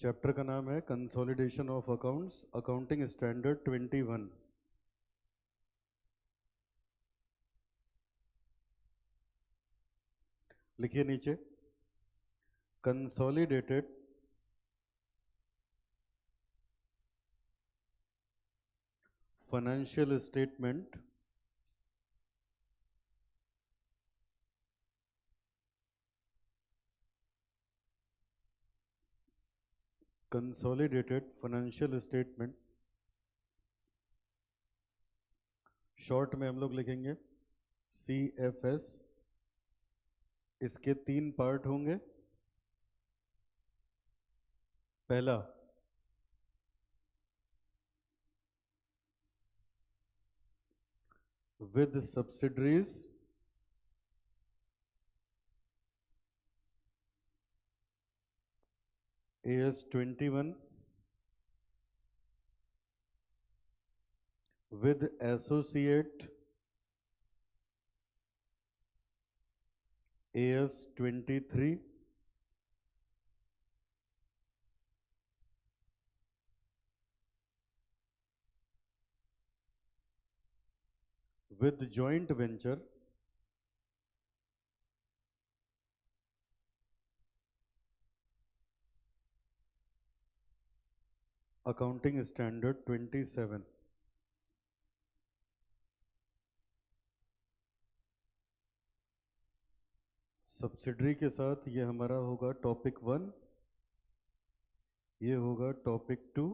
Chapter का नाम है consolidation of accounts, accounting standard 21। लिखिए नीचे consolidated financial statement consolidated financial statement short में हम लोग लिखेंगे CFS। इसके 3 पार्ट होंगे। पहला with subsidiaries, AS 21, with associate, AS 23, with joint venture, accounting standard 27। Subsidiary के साथ ये हमारा होगा टॉपिक 1, ये होगा topic 2,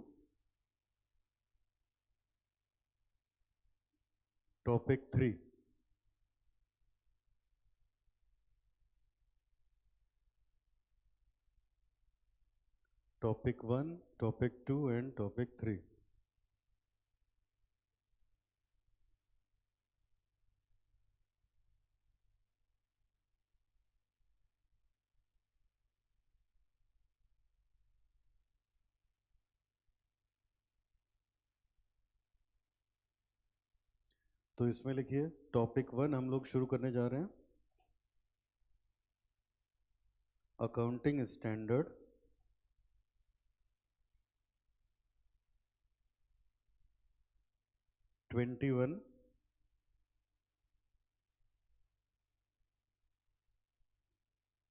topic 3। Topic 1, topic 2 and topic 3। तो इसमें लिखिए टॉपिक 1 हम लोग शुरू करने जा रहे हैं, accounting standard 21,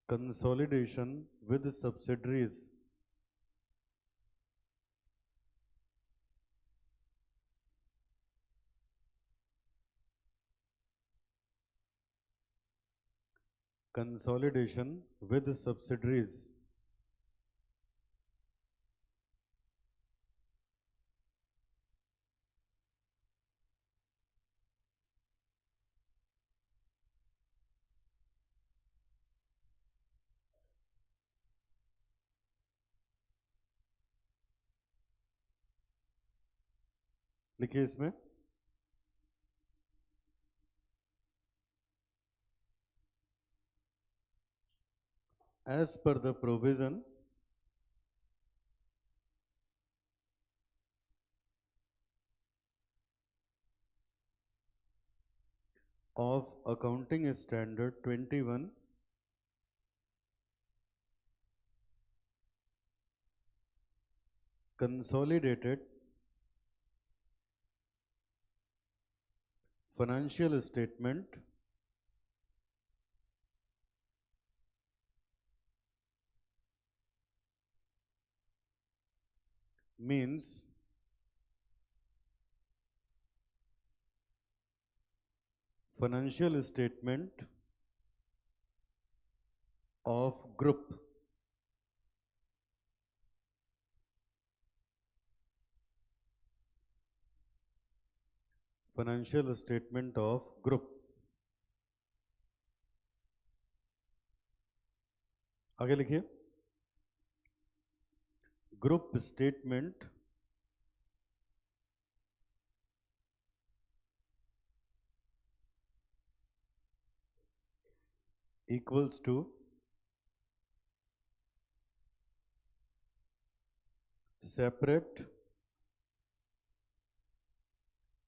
consolidation with subsidiaries, consolidation with subsidiaries. लिखिए इसमें as per the provision of accounting standard 21, consolidated financial statement means financial statement of group, financial statement of group। आगे लिखिए group statement equals to separate,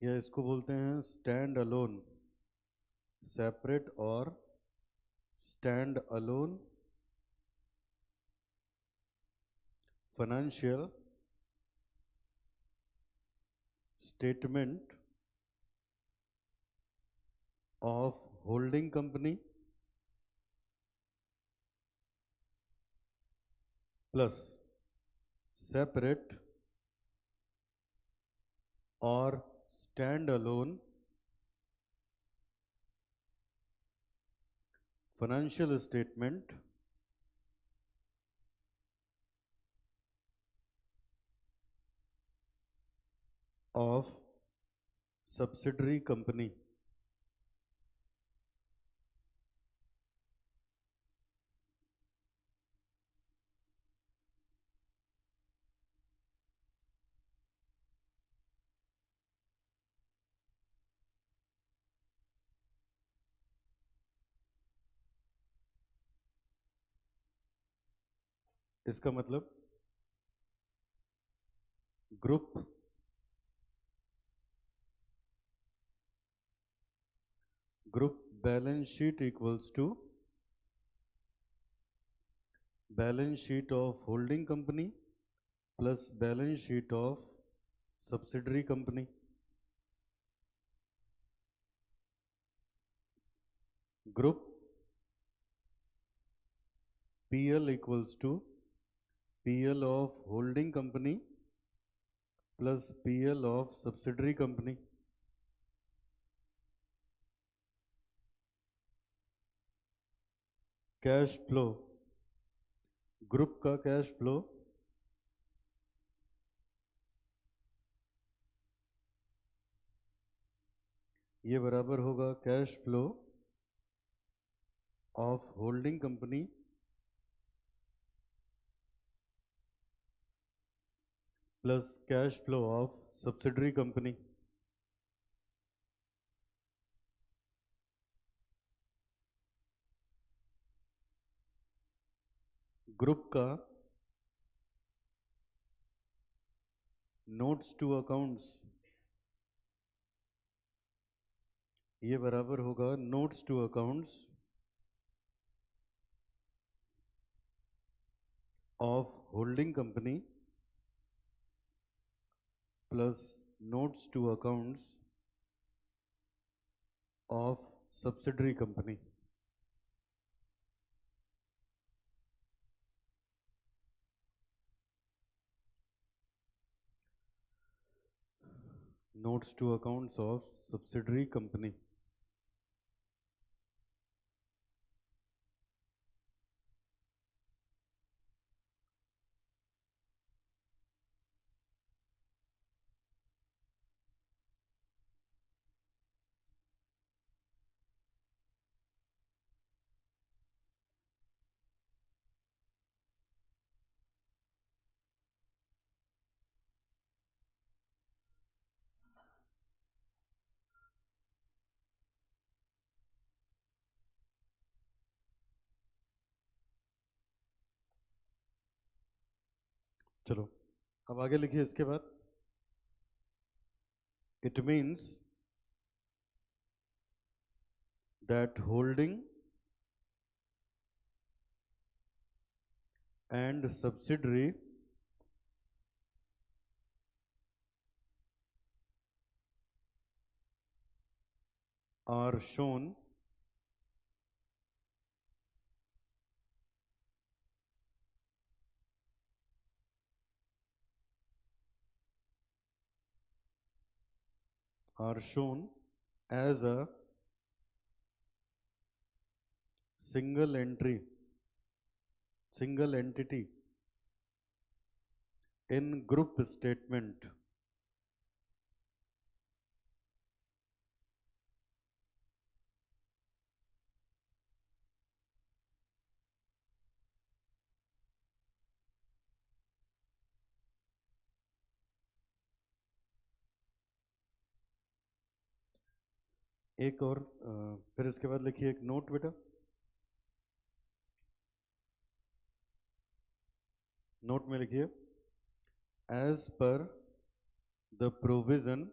या इसको बोलते हैं stand alone, separate और stand alone financial statement of holding company plus separate or standalone financial statement of subsidiary company. इसका मतलब group balance sheet equals to balance sheet of holding company plus balance sheet of subsidiary company. Group PL equals to PL of holding company plus PL of subsidiary company. Cash flow, group का cash flow ये बराबर होगा cash flow of holding company plus cash flow of subsidiary company. Group का notes to accounts ये बराबर होगा notes to accounts of holding company plus notes to accounts of subsidiary company. Notes to accounts of subsidiary company. चलो अब आगे लिखिए. इसके बाद it means that holding and subsidiary are shown as a single entity in group statement. एक और फिर इसके बाद लिखिए एक नोट बेटा. नोट में लिखिए as per the provision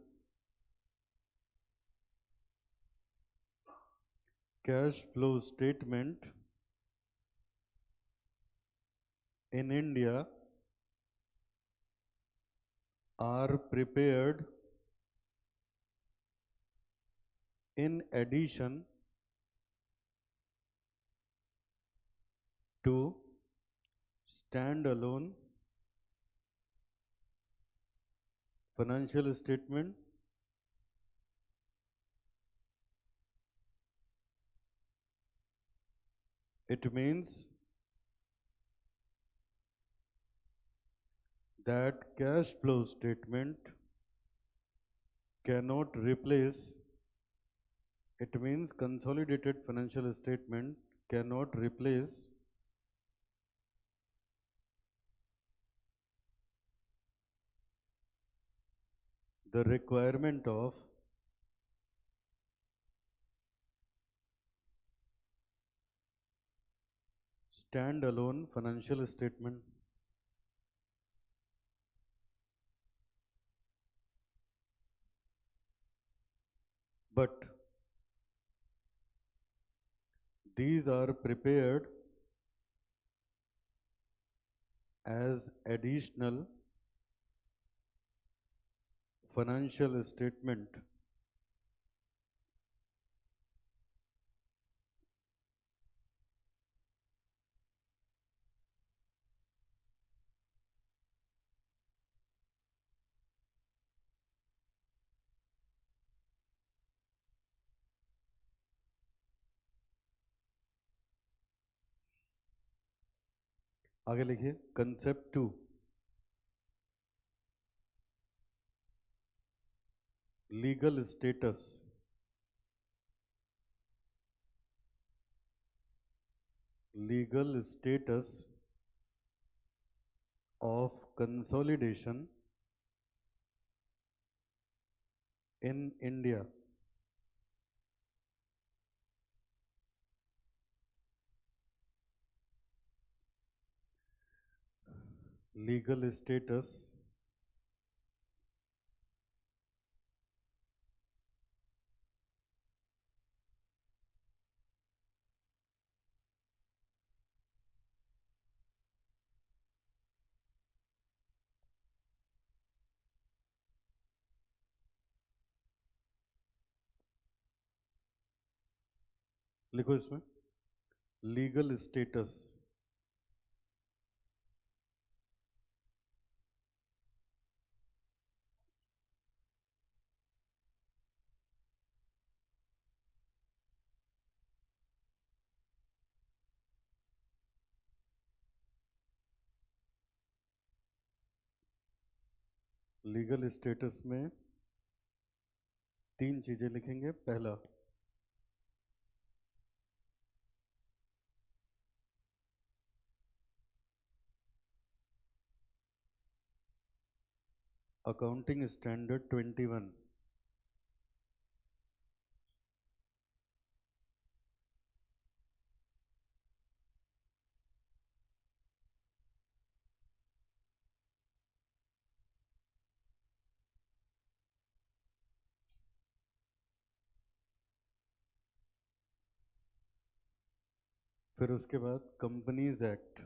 cash flow statement in India are prepared in addition to standalone financial statement. It means that cash flow statement cannot replace, it means consolidated financial statement cannot replace the requirement of standalone financial statement. But these are prepared as additional financial statement आगे लिखिए concept 2 legal status legal status of consolidation in India. Legal status लिखो इसमें legal status legal status में तीन चीजें लिखेंगे। पहला accounting standard 21, फिर उसके बाद कंपनीज एक्ट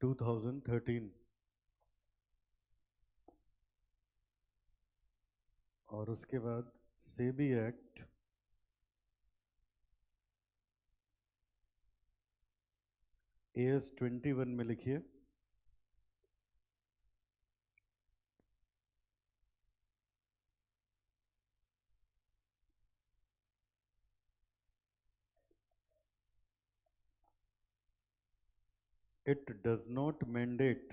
2013 और उसके बाद सेबी एक्ट AS 21 में लिखिए it does not mandate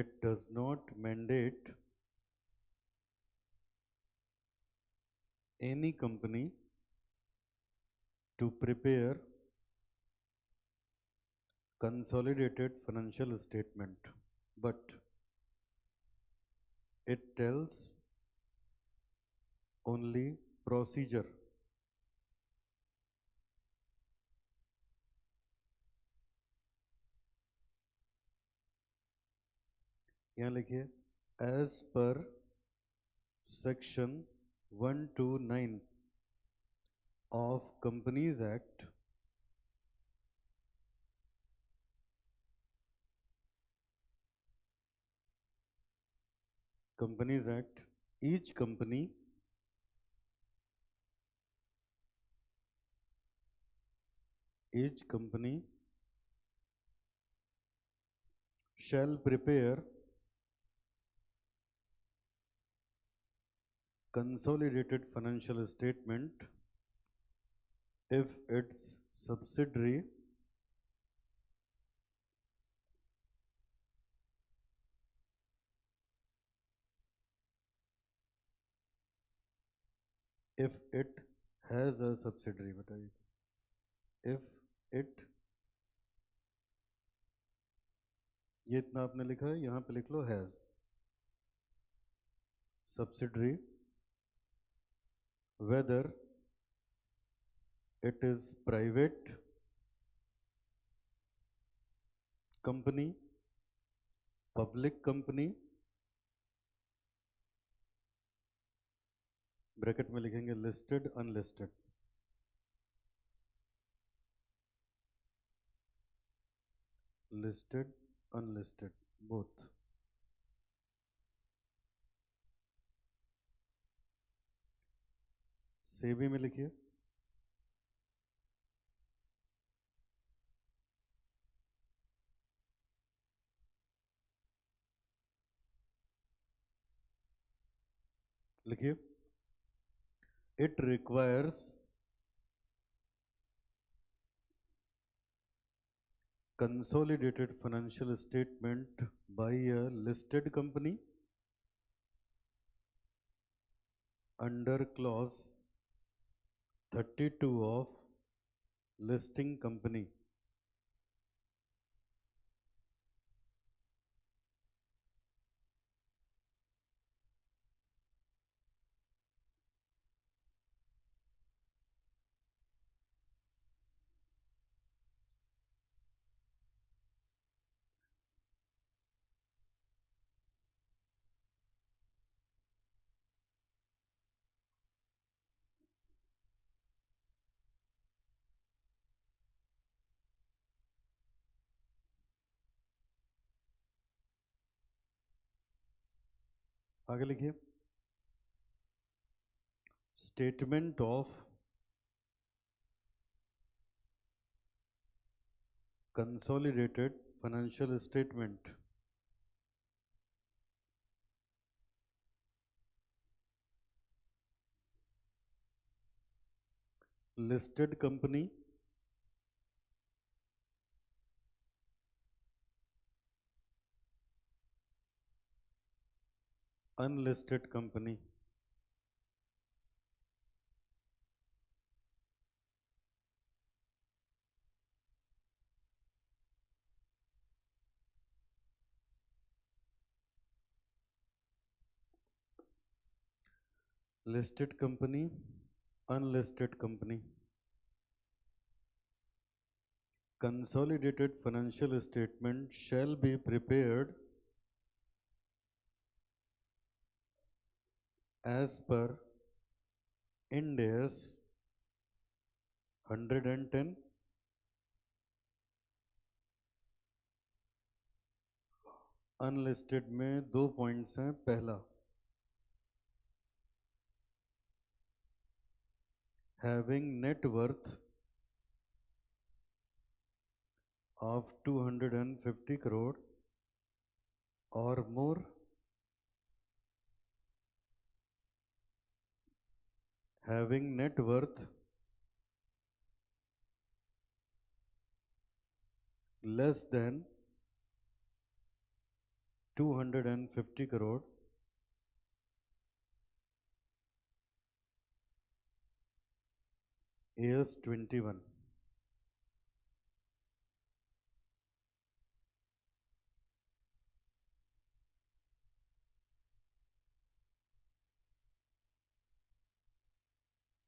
it does not mandate any company to prepare consolidated financial statement, but it tells only procedure. यहाँ लिखिए as per section 129 of Companies Act, each company shall prepare consolidated financial statement if its subsidiary if it has a subsidiary, बताइए, if it, ये इतना आपने लिखा है, यहाँ पे लिख लो has subsidiary, whether it is private company, public company, bracket में लिखेंगे listed, unlisted, listed, unlisted, both. SEBI में लिखिए लिखिए it requires consolidated financial statement by a listed company under clause 32 of listing company. आगे लिखिए statement of consolidated financial statement listed company unlisted company. Listed company, unlisted company. Consolidated financial statement shall be prepared as per Ind AS 110 unlisted में 2 points हैं. पहला, having net worth of 250 crore or more, having net worth less than 250 crore AS 21.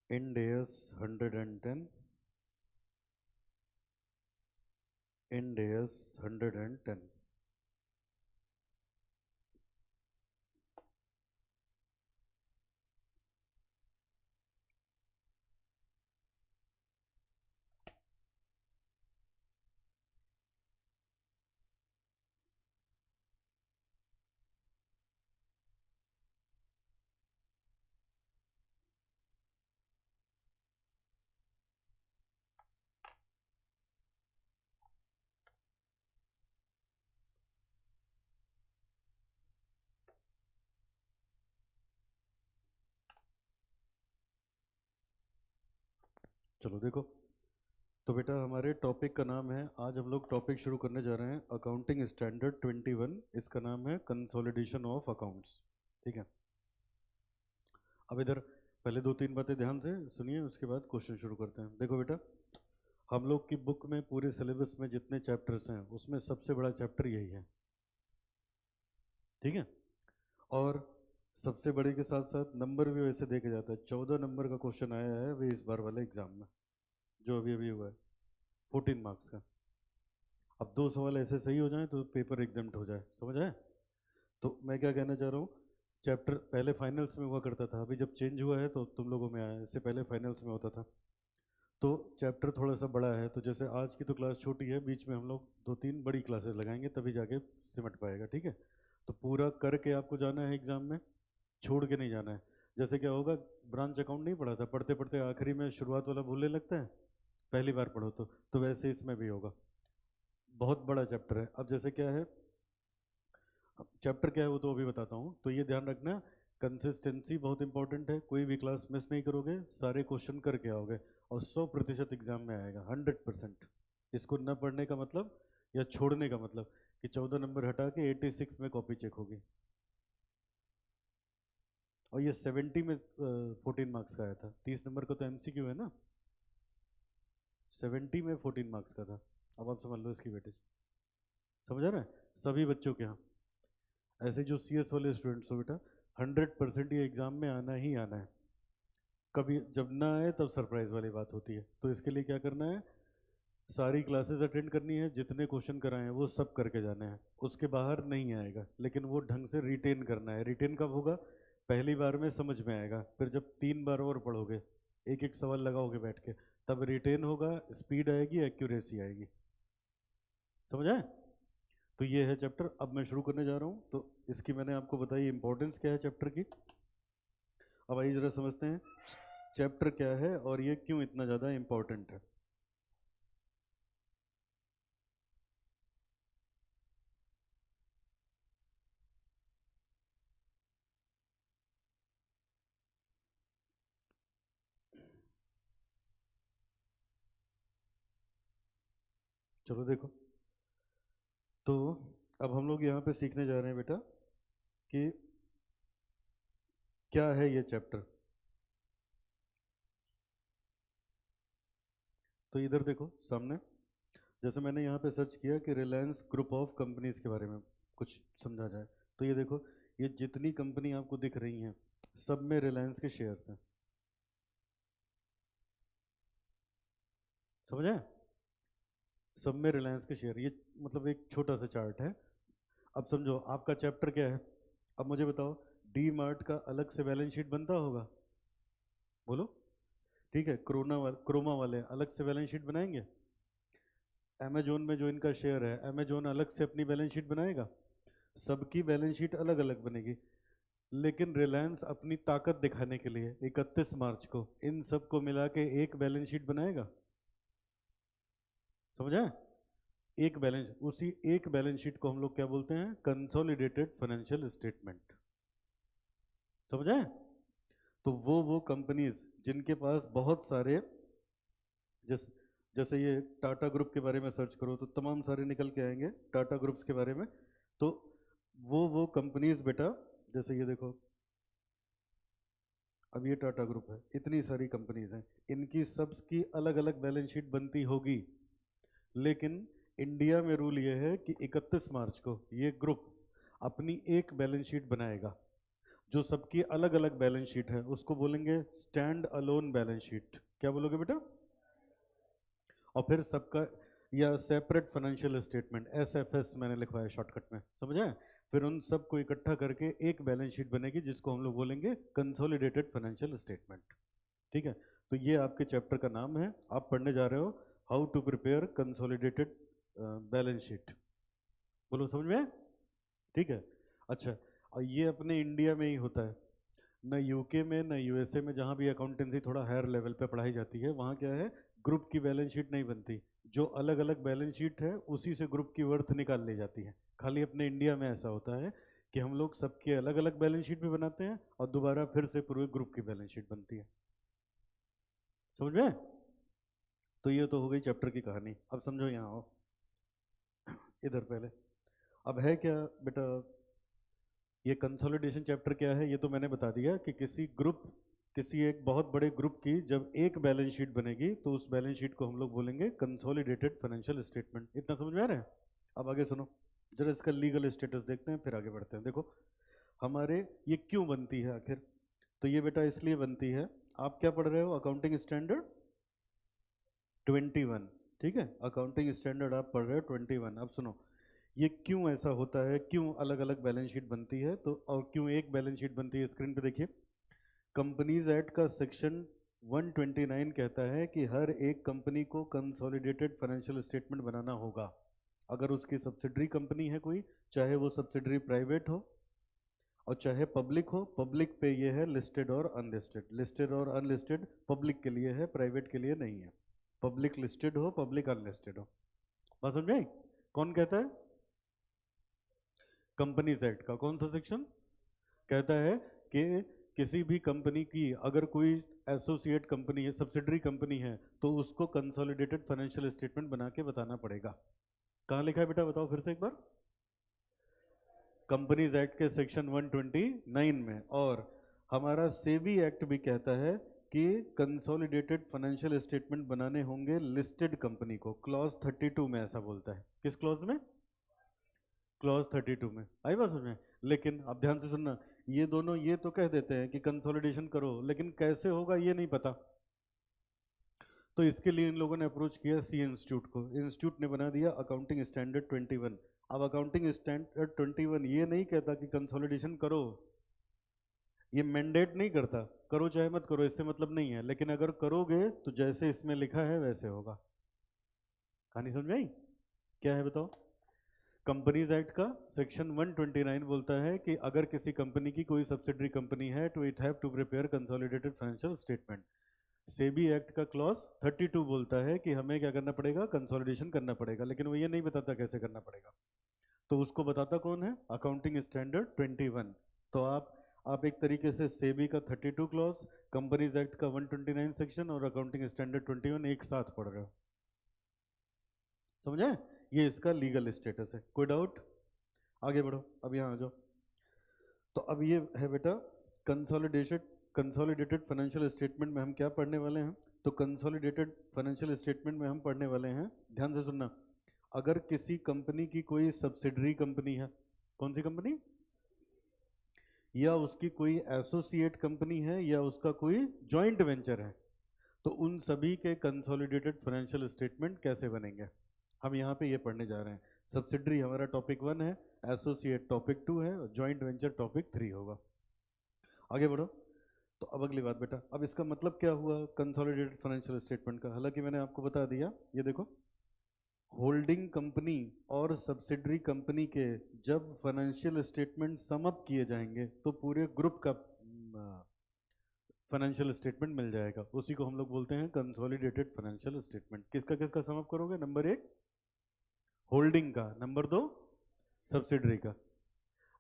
Ind AS 110, Ind AS 110. चलो देखो, तो बेटा हमारे topic का नाम है, आज हम लोग टॉपिक शुरू करने जा रहे हैं अकाउंटिंग स्टैंडर्ड 21। इसका नाम है कंसोलिडेशन ऑफ अकाउंट्स। ठीक है, अब इधर पहले दो तीन बातें ध्यान से सुनिए, उसके बाद क्वेश्चन शुरू करते हैं। देखो बेटा, हम लोग की बुक में पूरे सिलेबस में जितने चैप्टर्स हैं उसमें सबसे बड़ा चैप्टर यही है। ठीक है, और सबसे बड़े के साथ साथ नंबर भी वैसे देखा जाता है। 14 नंबर का क्वेश्चन आया है वे इस बार वाले एग्जाम में, जो अभी अभी हुआ है, 14 मार्क्स का। अब दो सवाल ऐसे सही हो जाए तो पेपर एग्जाम्ट हो जाए, समझ आए? तो मैं क्या कहना चाह रहा हूँ, चैप्टर पहले फाइनल्स में हुआ करता था, अभी जब चेंज हुआ है तो तुम लोगों में आया है, इससे पहले फाइनल्स में होता था। तो चैप्टर थोड़ा सा बड़ा है, तो जैसे आज की तो क्लास छोटी है, बीच में हम लोग दो तीन बड़ी क्लासेस लगाएंगे तभी जाके सिमट पाएगा। ठीक है, तो पूरा करके आपको जाना है एग्जाम में, छोड़ के नहीं जाना है। जैसे क्या होगा, ब्रांच अकाउंट नहीं पढ़ा था, पढ़ते पढ़ते आखिरी में शुरुआत वाला भूलने लगता है, पहली बार पढ़ो तो वैसे इसमें भी होगा। बहुत बड़ा चैप्टर है। अब जैसे क्या है, अब चैप्टर क्या है वो तो अभी बताता हूँ, तो ये ध्यान रखना, कंसिस्टेंसी बहुत इंपॉर्टेंट है। कोई भी क्लास मिस नहीं करोगे, सारे क्वेश्चन करके आओगे और 100% एग्जाम में आएगा, 100%। इसको न पढ़ने का मतलब या छोड़ने का मतलब कि 14 नंबर हटा के 86 में कॉपी चेक होगी। और ये 70 में 14 मार्क्स का आया था, 30 नंबर का तो एमसीक्यू है ना, 70 में 14 मार्क्स का था। अब आप समझ लो इसकी वेटेज, समझ आ रहा है? सभी बच्चों के यहाँ ऐसे जो सीएस वाले स्टूडेंट्स हो बेटा, 100% ये एग्जाम में आना ही आना है। कभी जब ना आए तब सरप्राइज वाली बात होती है। तो इसके लिए क्या करना है, सारी क्लासेस अटेंड करनी है, जितने क्वेश्चन कराए हैं वो सब करके जाने हैं, उसके बाहर नहीं आएगा। लेकिन वो ढंग से रिटेन करना है। रिटेन कब होगा? पहली बार में समझ में आएगा, फिर जब 3 बार और पढ़ोगे, एक एक सवाल लगाओगे बैठ के, तब रिटेन होगा, स्पीड आएगी, एक्यूरेसी आएगी। समझ आए? तो ये है चैप्टर। अब मैं शुरू करने जा रहा हूँ। तो इसकी मैंने आपको बताई इंपॉर्टेंस क्या है चैप्टर की। अब आइए जरा समझते हैं चैप्टर क्या है और ये क्यों इतना ज़्यादा इंपॉर्टेंट है। चलो देखो, तो अब हम लोग यहाँ पे सीखने जा रहे हैं बेटा कि क्या है ये चैप्टर। तो इधर देखो सामने, जैसे मैंने यहाँ पे सर्च किया कि रिलायंस ग्रुप ऑफ कंपनीज के बारे में कुछ समझा जाए, तो ये देखो, ये जितनी कंपनी आपको दिख रही हैं सब में रिलायंस के शेयर्स हैं। समझे? सब में रिलायंस के शेयर, ये मतलब एक छोटा सा चार्ट है। अब समझो आपका चैप्टर क्या है। अब मुझे बताओ, डी मार्ट का अलग से बैलेंस शीट बनता होगा? बोलो। ठीक है, क्रोमा वाले अलग से बैलेंस शीट बनाएंगे। अमेजोन में जो इनका शेयर है, अमेजोन अलग से अपनी बैलेंस शीट बनाएगा। सबकी बैलेंस शीट अलग अलग बनेगी। लेकिन रिलायंस अपनी ताकत दिखाने के लिए 31 मार्च को इन सबको मिला के एक बैलेंस शीट बनाएगा। समझा? एक बैलेंस, उसी एक बैलेंस शीट को हम लोग क्या बोलते हैं? Consolidated financial statement. समझा? तो वो कंपनीज जिनके पास बहुत सारे, जैसे जैसे ये टाटा ग्रुप के बारे में सर्च करो तो तमाम सारे निकल के आएंगे टाटा ग्रुप्स के बारे में। तो वो कंपनीज बेटा, जैसे ये देखो, अब ये टाटा ग्रुप है, इतनी सारी कंपनीज हैं, इनकी सबकी अलग अलग बैलेंस शीट बनती होगी। लेकिन इंडिया में रूल ये है कि 31 मार्च को ये ग्रुप अपनी एक बैलेंस शीट बनाएगा। जो सबकी अलग अलग बैलेंस शीट है उसको बोलेंगे स्टैंड अलोन बैलेंस शीट। क्या बोलोगे बेटा? और फिर सबका, या सेपरेट फाइनेंशियल स्टेटमेंट, एसएफएस मैंने लिखवाया शॉर्टकट में, समझे? फिर उन सबको इकट्ठा करके एक बैलेंस शीट बनेगी जिसको हम लोग बोलेंगे कंसोलिडेटेड फाइनेंशियल स्टेटमेंट। ठीक है, तो ये आपके चैप्टर का नाम है। आप पढ़ने जा रहे हो how to prepare consolidated balance sheet. बोलो, समझ में? ठीक है, अच्छा। और ये अपने इंडिया में ही होता है, न यूके में न यूएसए में, जहाँ भी अकाउंटेंसी थोड़ा हायर लेवल पे पढ़ाई जाती है वहाँ क्या है, ग्रुप की बैलेंस शीट नहीं बनती। जो अलग अलग बैलेंस शीट है उसी से ग्रुप की वर्थ निकाल ली जाती है। खाली अपने इंडिया में ऐसा होता है कि हम लोग सबके अलग अलग बैलेंस शीट भी बनाते हैं और दोबारा फिर से पूरे ग्रुप की बैलेंस शीट बनती है। समझ में? तो ये तो हो गई चैप्टर की कहानी। अब समझो, यहाँ आओ इधर पहले। अब है क्या बेटा, ये कंसोलिडेशन चैप्टर क्या है, ये तो मैंने बता दिया कि किसी एक बहुत बड़े ग्रुप की जब एक बैलेंस शीट बनेगी तो उस बैलेंस शीट को हम लोग बोलेंगे कंसोलिडेटेड फाइनेंशियल स्टेटमेंट। इतना समझ में आ रहा है? अब आगे सुनो, जरा इसका लीगल स्टेटस देखते हैं, फिर आगे बढ़ते हैं। देखो हमारे ये क्यों बनती है आखिर, तो ये बेटा इसलिए बनती है, आप क्या पढ़ रहे हो, अकाउंटिंग स्टैंडर्ड 21, ठीक है, अकाउंटिंग स्टैंडर्ड आप पढ़ रहे हो 21। अब सुनो, ये क्यों ऐसा होता है, क्यों अलग अलग बैलेंस शीट बनती है, तो और क्यों एक बैलेंस शीट बनती है, स्क्रीन पे देखिए। कंपनीज एक्ट का सेक्शन 129 कहता है कि हर एक कंपनी को कंसोलिडेटेड फाइनेंशियल स्टेटमेंट बनाना होगा। अगर उसकी सब्सिडरी कंपनी है कोई, चाहे वो सब्सिडरी प्राइवेट हो और चाहे पब्लिक हो, पब्लिक पे ये है लिस्टेड और अनलिस्टेड। लिस्टेड और अनलिस्टेड पब्लिक के लिए है, प्राइवेट के लिए नहीं है। पब्लिक लिस्टेड हो, पब्लिक अनलिस्टेड हो। बात समझ में आई? कौन कहता है? कंपनीज एक्ट का कौन सा सेक्शन कहता है कि किसी भी कंपनी की अगर कोई एसोसिएट कंपनी है, सब्सिडरी कंपनी है, तो उसको कंसोलिडेटेड फाइनेंशियल स्टेटमेंट बना के बताना पड़ेगा। कहाँ लिखा है बेटा, बताओ फिर से एक बार। कंपनीज एक्ट के सेक्शन 129 में। और हमारा सेबी एक्ट भी कहता है कि कंसोलिडेटेड फाइनेंशियल स्टेटमेंट बनाने होंगे लिस्टेड कंपनी को। क्लॉज 32 में ऐसा बोलता है। किस क्लॉज में? क्लॉज 32 में। आई बात समझ में? लेकिन अब ध्यान से सुनना, ये दोनों ये तो कह देते हैं कि कंसोलिडेशन करो, लेकिन कैसे होगा ये नहीं पता। तो इसके लिए इन लोगों ने अप्रोच किया सी इंस्टीट्यूट को। इंस्टीट्यूट ने बना दिया अकाउंटिंग स्टैंडर्ड 21। अब अकाउंटिंग स्टैंडर्ड 21 ये नहीं कहता कि कंसोलिडेशन करो, ये मैंडेट नहीं करता, करो चाहे मत करो, इससे मतलब नहीं है, लेकिन अगर करोगे तो जैसे इसमें लिखा है वैसे होगा। कहानी समझ में आई? क्या है बताओ? कंपनीज एक्ट का सेक्शन 129 बोलता है कि अगर किसी कंपनी की कोई सब्सिडरी कंपनी है तो it have to prepare consolidated financial statement. SEBI act का क्लॉज 32 बोलता है कि हमें क्या करना पड़ेगा, कंसोलिडेशन करना पड़ेगा, लेकिन वो ये नहीं बताता कैसे करना पड़ेगा। तो उसको बताता कौन है? Accounting standard 21। तो आप एक तरीके से सेबी का 32 क्लॉज, कंपनीज एक्ट का 129 सेक्शन और अकाउंटिंग स्टैंडर्ड 21 एक साथ पढ़ रहे हो। समझे? ये इसका लीगल स्टेटस है। कोई डाउट? आगे बढ़ो, अब यहाँ आ जाओ। तो अब ये है बेटा कंसोलिडेटेड फाइनेंशियल स्टेटमेंट में हम क्या पढ़ने वाले हैं, तो कंसोलिडेटेड फाइनेंशियल स्टेटमेंट में हम पढ़ने वाले हैं, ध्यान से सुनना, अगर किसी कंपनी की कोई सब्सिडरी कंपनी है, कौन सी कंपनी, या उसकी कोई एसोसिएट कंपनी है, या उसका कोई जॉइंट वेंचर है, तो उन सभी के कंसोलिडेटेड फाइनेंशियल स्टेटमेंट कैसे बनेंगे, हम यहाँ पे ये पढ़ने जा रहे हैं। सब्सिडरी हमारा टॉपिक 1 है, एसोसिएट टॉपिक 2 है, और जॉइंट वेंचर टॉपिक 3 होगा। आगे बढ़ो। तो अब अगली बात बेटा, अब इसका मतलब क्या हुआ कंसोलिडेटेड फाइनेंशियल स्टेटमेंट का? हालांकि मैंने आपको बता दिया, ये देखो, होल्डिंग कंपनी और सब्सिडरी कंपनी के जब फाइनेंशियल स्टेटमेंट सम अप किए जाएंगे तो पूरे ग्रुप का फाइनेंशियल स्टेटमेंट मिल जाएगा। उसी को हम लोग बोलते हैं कंसोलिडेटेड फाइनेंशियल स्टेटमेंट। किसका किसका सम अप करोगे? नंबर 1 होल्डिंग का, नंबर 2 सब्सिडरी का।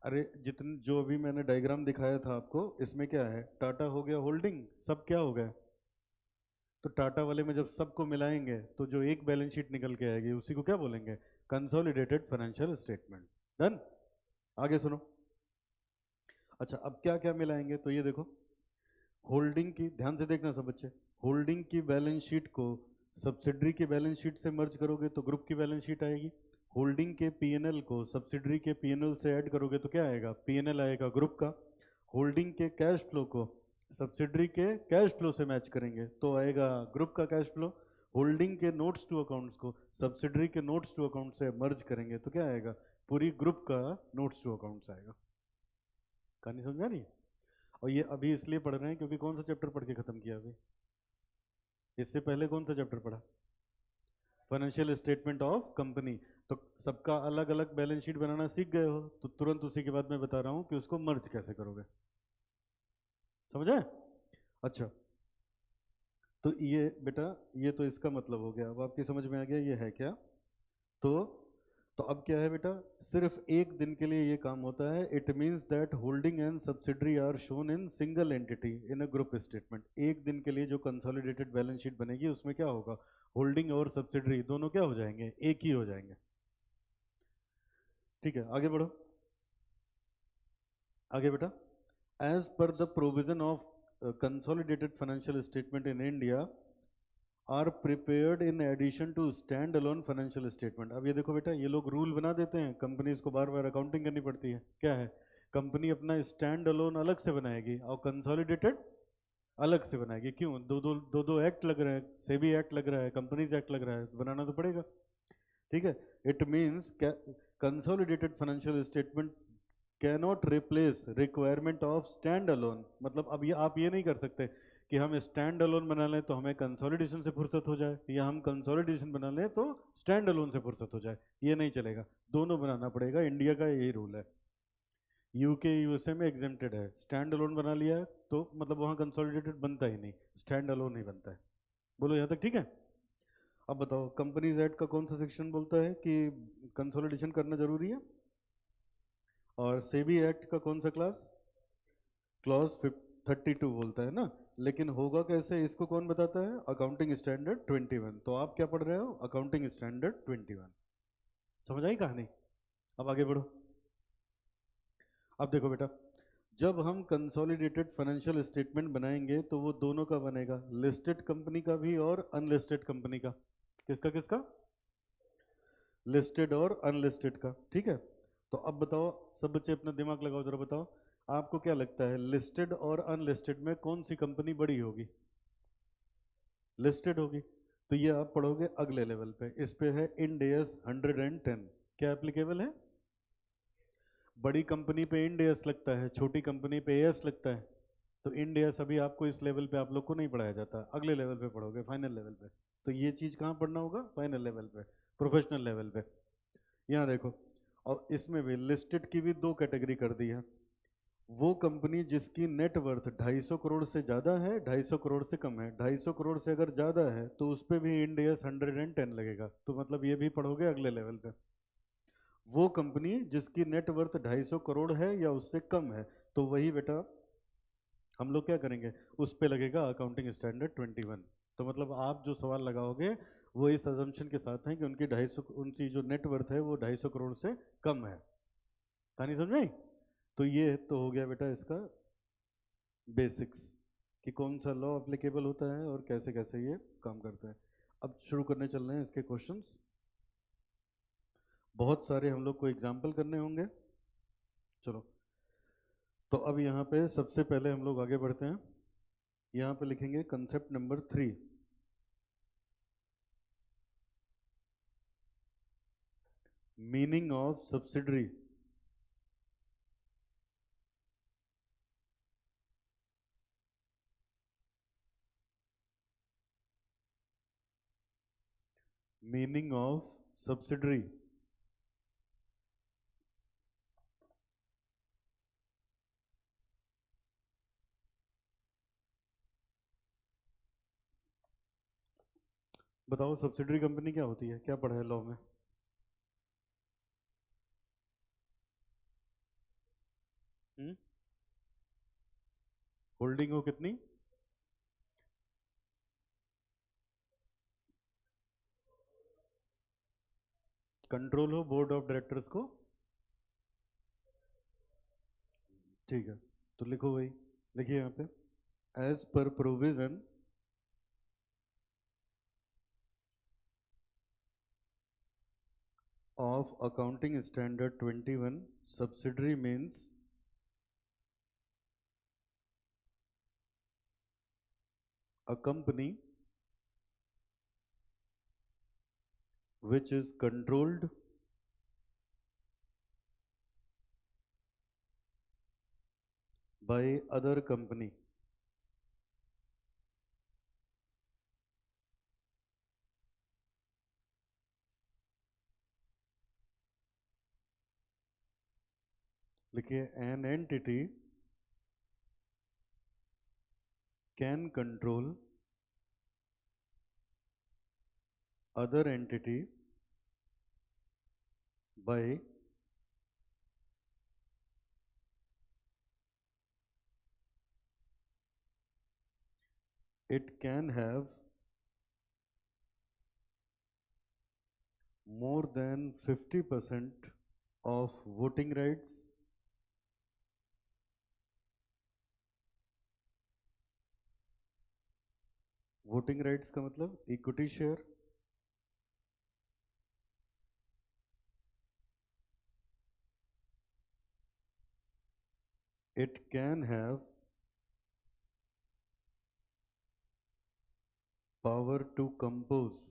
अरे जितने जो अभी मैंने डायग्राम दिखाया था आपको, इसमें क्या है, टाटा हो गया होल्डिंग, सब क्या हो गया, तो टाटा वाले में जब सबको मिलाएंगे तो जो एक बैलेंस शीट निकल के आएगी उसी को क्या बोलेंगे, कंसोलिडेटेड फाइनेंशियल स्टेटमेंट। डन? आगे सुनो। अच्छा अब क्या क्या मिलाएंगे, तो ये देखो, होल्डिंग की, ध्यान से देखना सब बच्चे, होल्डिंग की बैलेंस शीट को सब्सिडरी की बैलेंस शीट से मर्ज करोगे तो ग्रुप की बैलेंस शीट आएगी। होल्डिंग के पीएनएल को सब्सिडरी के पीएनएल से ऐड करोगे तो क्या आएगा, पीएनएल आएगा ग्रुप का। होल्डिंग के कैश फ्लो को सब्सिडरी के कैश फ्लो से मैच करेंगे तो आएगा ग्रुप का कैश फ्लो। होल्डिंग के नोट्स टू अकाउंट्स को सब्सिडरी के नोट्स टू अकाउंट से मर्ज करेंगे तो क्या आएगा, पूरी ग्रुप का नोट्स टू अकाउंट्स आएगा। कहानी समझ में आ रही है? और ये अभी इसलिए पढ़ रहे हैं क्योंकि कौन सा चैप्टर पढ़ के खत्म किया अभी, इससे पहले कौन सा चैप्टर पढ़ा, फाइनेंशियल स्टेटमेंट ऑफ कंपनी। तो सबका अलग अलग बैलेंस शीट बनाना सीख गए हो, तो तुरंत उसी के बाद मैं बता रहा हूं कि उसको मर्ज कैसे करोगे। समझे? अच्छा, तो ये बेटा, ये तो इसका मतलब हो गया। अब आपकी समझ में आ गया ये है क्या। तो तो अब क्या है बेटा, सिर्फ एक दिन के लिए ये काम होता है। It means that holding and subsidiary are shown in single entity in a group statement. एक दिन के लिए जो कंसोलिडेटेड बैलेंस शीट बनेगी उसमें क्या होगा, होल्डिंग और सब्सिडरी दोनों क्या हो जाएंगे, एक ही हो जाएंगे। ठीक है, आगे बढ़ो। आगे बेटा, as per the provision of consolidated financial statement in India are prepared in addition to stand alone financial statement. अब ये देखो बेटा, ये लोग रूल बना देते हैं, कंपनीज को बार बार अकाउंटिंग करनी पड़ती है। क्या है, कंपनी अपना स्टैंड अलोन अलग से बनाएगी और कंसोलिडेटेड अलग से बनाएगी। क्यों, दो दो एक्ट लग रहे हैं, सेबी एक्ट लग रहा है, कंपनीज एक्ट लग रहा है, बनाना तो पड़ेगा। ठीक है, it means consolidated financial statement cannot replace requirement of stand alone. मतलब अब ये आप ये नहीं कर सकते कि हम स्टैंड अलोन बना लें तो हमें कंसोलिडेशन से फुर्सत हो जाए, या हम कंसोलिडेशन बना लें तो स्टैंड अलोन से फुर्सत हो जाए। ये नहीं चलेगा, दोनों बनाना पड़ेगा। इंडिया का यही रूल है। यूके यूएसए में एग्जेम्प्टेड है, स्टैंड अलोन बना लिया है तो मतलब वहाँ कंसोलिडेटेड बनता ही नहीं, स्टैंड अलोन ही बनता है। बोलो यहाँ तक ठीक है। अब बताओ, कंपनीज एक्ट का कौन सा सेक्शन बोलता है कि कंसोलिडेशन करना जरूरी है, और सेबी एक्ट का कौन सा क्लास, क्लॉज 32 बोलता है ना। लेकिन होगा कैसे, इसको कौन बताता है, अकाउंटिंग स्टैंडर्ड 21। तो आप क्या पढ़ रहे हो, अकाउंटिंग स्टैंडर्ड 21। समझ आई कहानी। अब आगे बढ़ो। अब देखो बेटा, जब हम कंसोलिडेटेड फाइनेंशियल स्टेटमेंट बनाएंगे तो वो दोनों का बनेगा, लिस्टेड कंपनी का भी और अनलिस्टेड कंपनी का। किसका किसका, लिस्टेड और अनलिस्टेड का। ठीक है, तो अब बताओ, सब बच्चे अपना दिमाग लगाओ जरा, बताओ आपको क्या लगता है, लिस्टेड और अनलिस्टेड में कौन सी कंपनी बड़ी होगी, लिस्टेड होगी। तो ये आप पढ़ोगे अगले लेवल पे, इस पे है इंड एस 110। क्या एप्लीकेबल है, बड़ी कंपनी पे इंड एस लगता है, छोटी कंपनी पे एस लगता है। तो इंड एस अभी आपको इस लेवल पे आप लोग को नहीं पढ़ाया जाता, अगले लेवल पे पढ़ोगे, फाइनल लेवल पे। तो ये चीज़ कहाँ पढ़ना होगा, फाइनल लेवल पे, प्रोफेशनल लेवल पे। यहाँ देखो, और इसमें भी लिस्टेड की भी दो कैटेगरी कर दी है। वो कंपनी जिसकी नेट वर्थ 250 करोड़ से ज़्यादा है, 250 करोड़ से कम है। 250 करोड़ से अगर ज़्यादा है तो उस पर भी इंड एस 110 लगेगा। तो मतलब ये भी पढ़ोगे अगले लेवल पे। वो कंपनी जिसकी नेट वर्थ 250 करोड़ है या उससे कम है, तो वही बेटा हम लोग क्या करेंगे, उस पे लगेगा अकाउंटिंग स्टैंडर्ड 21। तो मतलब आप जो सवाल लगाओगे वो इस अजम्पशन के साथ है कि उनकी 250, उनकी जो नेट वर्थ है वो 250 करोड़ से कम है। कहानी समझ में आई? तो ये तो हो गया बेटा इसका बेसिक्स, कि कौन सा लॉ अप्लीकेबल होता है और कैसे कैसे ये काम करता है। अब शुरू करने चल रहे हैं इसके क्वेश्चंस। बहुत सारे हम लोग को एग्जाम्पल करने होंगे। चलो, तो अब यहाँ पे सबसे पहले हम लोग आगे बढ़ते हैं। यहाँ पे लिखेंगे concept number 3, meaning of subsidiary. Meaning of subsidiary. बताओ सब्सिडरी कंपनी क्या होती है, क्या पढ़ा है लॉ में? होल्डिंग हो कितनी, कंट्रोल हो बोर्ड ऑफ डायरेक्टर्स को। ठीक है, तो लिखो वही, लिखिए यहाँ पे, as per provision of accounting standard 21, subsidiary means a company which is controlled by other company। लिखिए, an entity can control other entity by it can have more than 50% of voting rights voting rights का मतलब equity share it can have power to compose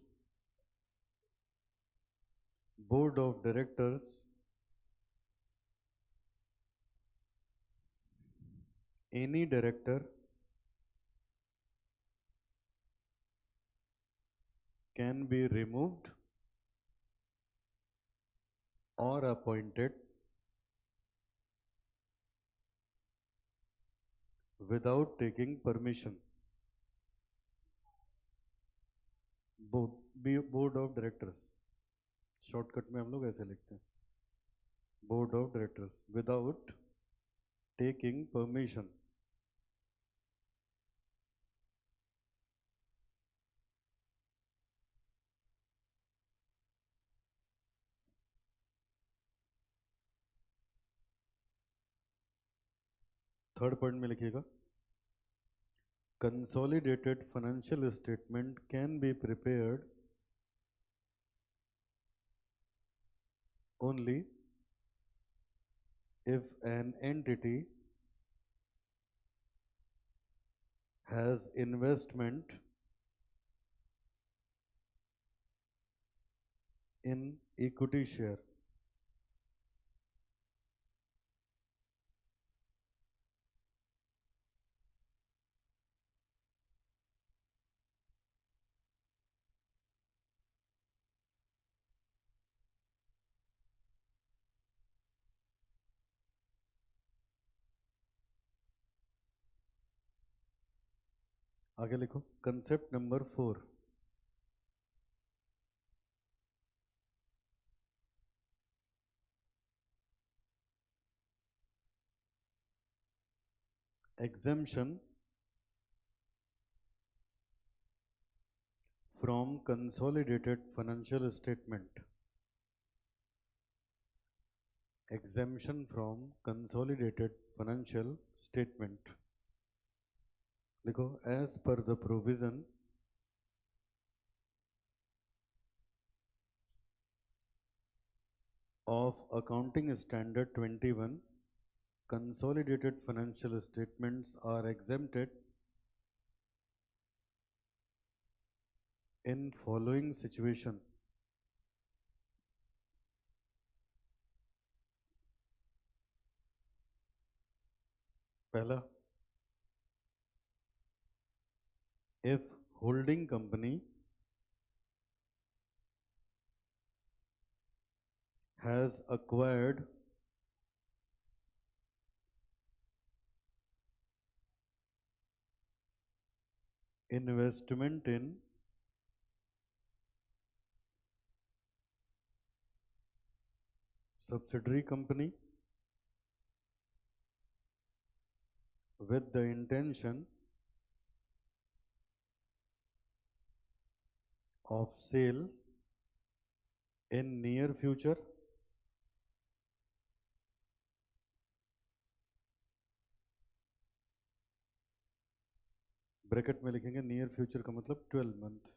board of directors any director can be removed or appointed without taking permission. Board of directors shortcut में हम लोग ऐसे लिखते हैं board of directors without taking permission. Third point में लिखिएगा consolidated financial statement can be prepared only if an entity has investment in equity share. आगे लिखो concept number 4 exemption from consolidated financial statement. Exemption from consolidated financial statement. लिखो as per the provision of accounting standard 21 consolidated financial statements are exempted in following situation. पहला, if holding company has acquired investment in subsidiary company with the intention of sale in near future bracket में लिखेंगे near future का मतलब 12 month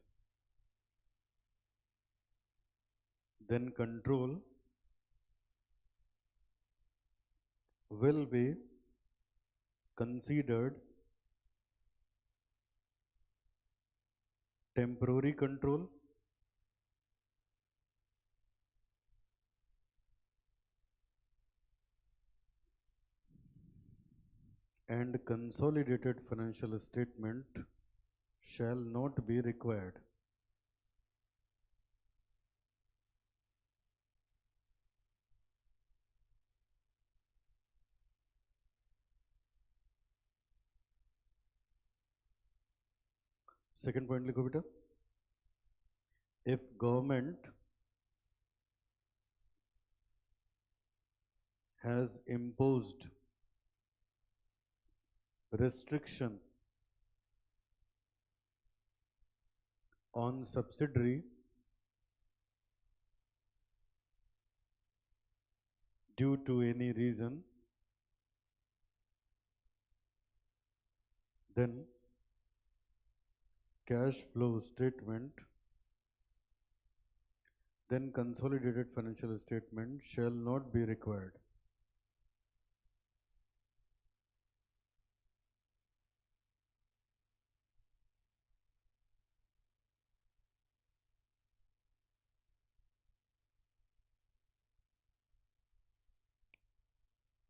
then control will be considered temporary control and consolidated financial statement shall not be required. Second point लिखो बेटा if government has imposed restriction on subsidiary due to any reason, then cash flow statement, then consolidated financial statement shall not be required.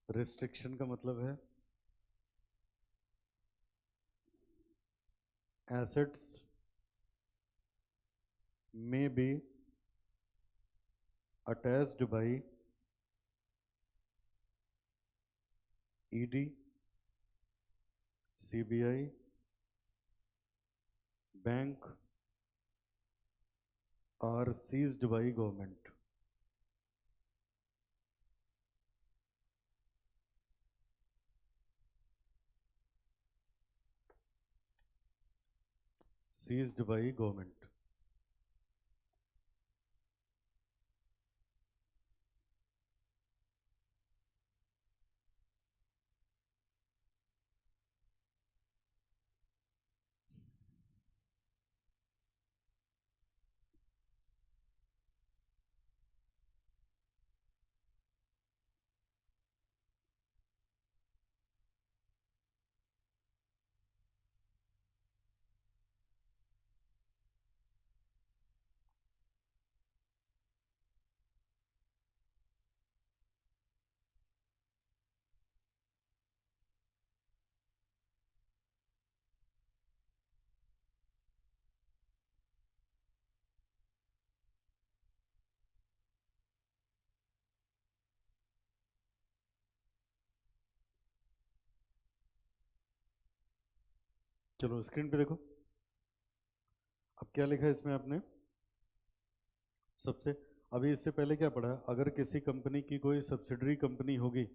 Restriction का मतलब है assets may be attached by ED, CBI, bank or seized by government. Seized by government. चलो screen पे देखो, अब क्या लिखा है इसमें आपने सबसे, अभी इससे पहले क्या पढ़ा, अगर किसी कंपनी की कोई सब्सिडरी कंपनी होगी,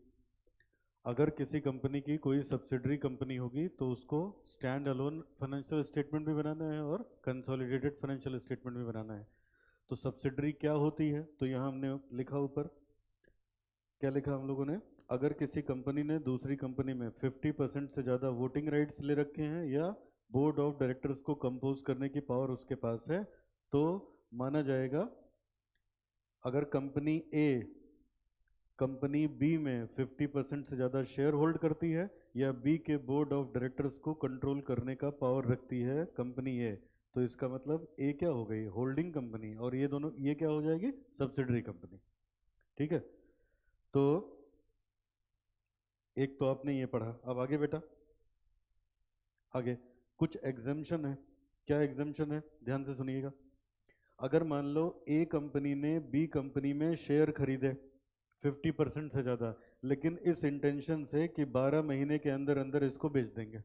अगर किसी कंपनी की कोई सब्सिडरी कंपनी होगी तो उसको स्टैंड अलोन फाइनेंशियल स्टेटमेंट भी बनाना है और कंसोलिडेटेड फाइनेंशियल स्टेटमेंट भी बनाना है। तो सब्सिडरी क्या होती है, तो यहाँ हमने लिखा ऊपर, क्या लिखा हम लोगों ने, अगर किसी कंपनी ने दूसरी कंपनी में 50% से ज़्यादा वोटिंग राइट्स ले रखे हैं या बोर्ड ऑफ डायरेक्टर्स को कंपोज करने की पावर उसके पास है, तो माना जाएगा, अगर कंपनी ए कंपनी बी में 50% से ज़्यादा शेयर होल्ड करती है या बी के बोर्ड ऑफ डायरेक्टर्स को कंट्रोल करने का पावर रखती है कंपनी ए, तो इसका मतलब ए क्या हो गई, होल्डिंग कंपनी, और ये दोनों, ये क्या हो जाएगी, सब्सिडरी कंपनी। ठीक है, तो एक तो आपने ये पढ़ा, अब आगे बेटा, आगे कुछ एग्जम्पशन है। क्या एग्जम्पशन है, ध्यान से सुनिएगा। अगर मान लो ए कंपनी ने बी कंपनी में शेयर खरीदे 50% से ज़्यादा, लेकिन इस इंटेंशन से कि 12 महीने के अंदर अंदर इसको बेच देंगे,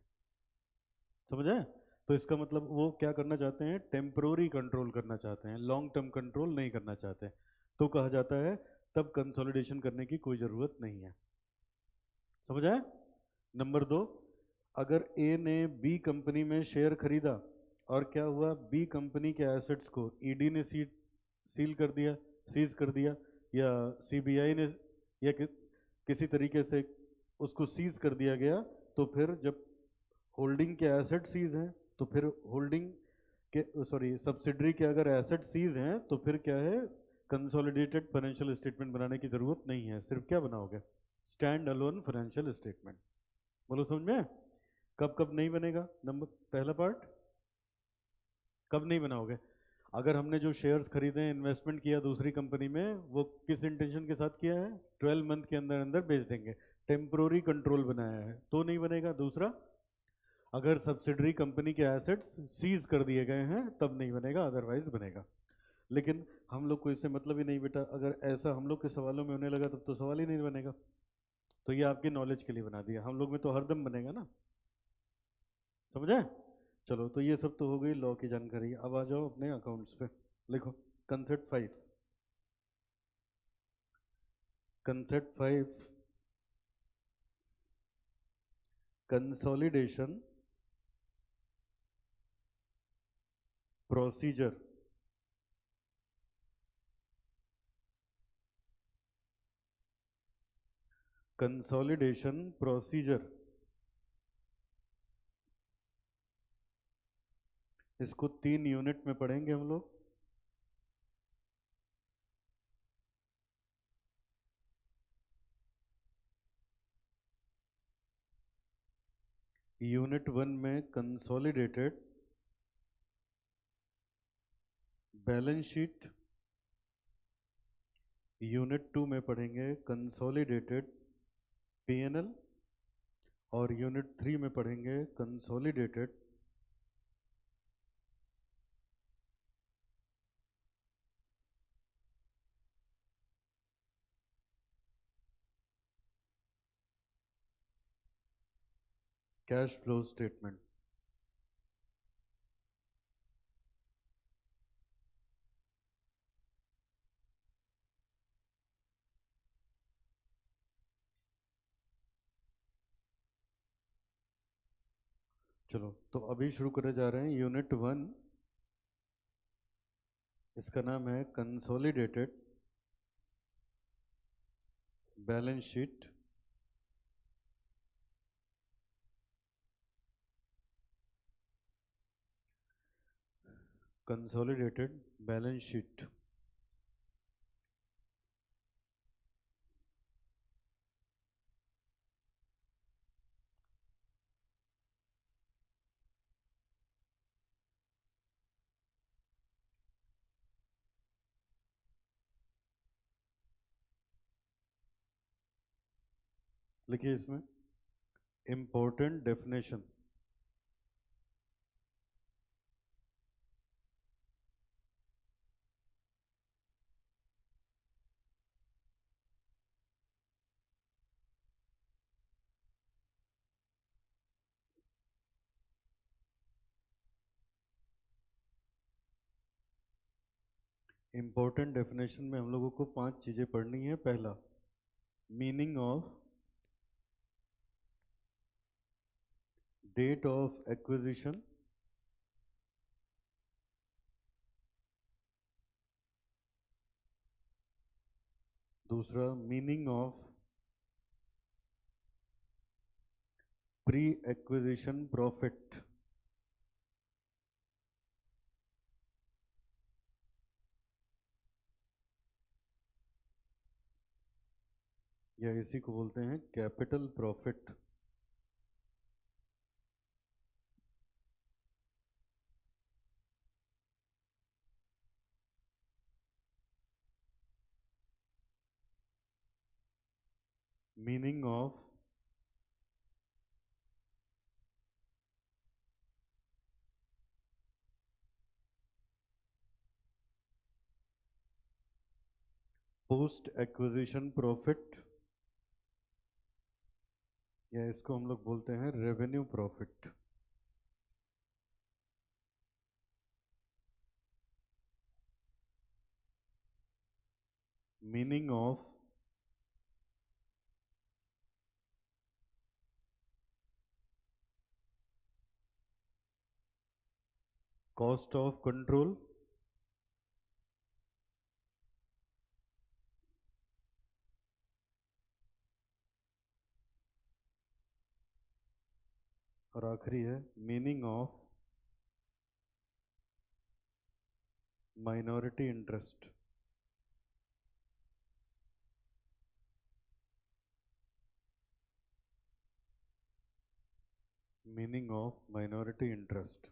समझ आए? तो इसका मतलब वो क्या करना चाहते हैं, टेम्पोररी कंट्रोल करना चाहते हैं, लॉन्ग टर्म कंट्रोल नहीं करना चाहते, तो कहा जाता है तब कंसोलिडेशन करने की कोई ज़रूरत नहीं है। समझ आए? नंबर 2, अगर ए ने बी कंपनी में शेयर खरीदा और क्या हुआ, बी कंपनी के एसेट्स को ईडी ने सील कर दिया, सीज कर दिया, या सीबीआई ने, या किसी तरीके से उसको सीज कर दिया गया, तो फिर जब होल्डिंग के एसेट सीज हैं तो फिर होल्डिंग के, सॉरी, सब्सिडरी के अगर एसेट सीज हैं तो फिर क्या है, कंसोलिडेटेड फाइनेंशियल स्टेटमेंट बनाने की ज़रूरत नहीं है, सिर्फ क्या बनाओगे, स्टैंड अलोन फाइनेंशियल स्टेटमेंट। बोलो समझ में? कब कब नहीं बनेगा, नंबर पहला पार्ट, कब नहीं बनाओगे, अगर हमने जो शेयर्स खरीदे हैं, इन्वेस्टमेंट किया दूसरी कंपनी में, वो किस इंटेंशन के साथ किया है, 12 मंथ के अंदर अंदर बेच देंगे, टेम्पोररी कंट्रोल बनाया है, तो नहीं बनेगा। दूसरा, अगर सब्सिडरी कंपनी के एसेट्स सीज कर दिए गए हैं तब नहीं बनेगा, अदरवाइज बनेगा। लेकिन हम लोग को इससे मतलब ही नहीं बेटा, अगर ऐसा हम लोग के सवालों में होने लगा तब तो सवाल ही नहीं बनेगा। तो ये आपकी नॉलेज के लिए बना दिया, हम लोग में तो हरदम बनेगा ना, समझे? चलो, तो ये सब तो हो गई लॉ की जानकारी। अब आ जाओ अपने अकाउंट्स पे, लिखो concept 5। Concept 5 consolidation procedure consolidation procedure, इसको 3 यूनिट में पढ़ेंगे हम लोग। यूनिट 1 में कंसोलिडेटेड बैलेंस शीट, यूनिट 2 में पढ़ेंगे कंसोलिडेटेड पीएनएल, और यूनिट 3 में पढ़ेंगे कंसोलिडेटेड कैश फ्लो स्टेटमेंट। चलो तो अभी शुरू करे जा रहे हैं यूनिट 1, इसका नाम है consolidated balance sheet. Consolidated balance sheet लिखिए इसमें इम्पोर्टेंट डेफिनेशन। इम्पोर्टेंट डेफिनेशन में हम लोगों को 5 चीजें पढ़नी है। पहला, meaning of date of acquisition, दूसरा meaning of pre acquisition profit, या इसी को बोलते हैं capital profit. Meaning of post acquisition profit, या इसको हम लोग बोलते हैं revenue profit. Meaning of cost of control, और आखिरी है meaning of minority interest. Meaning of minority interest.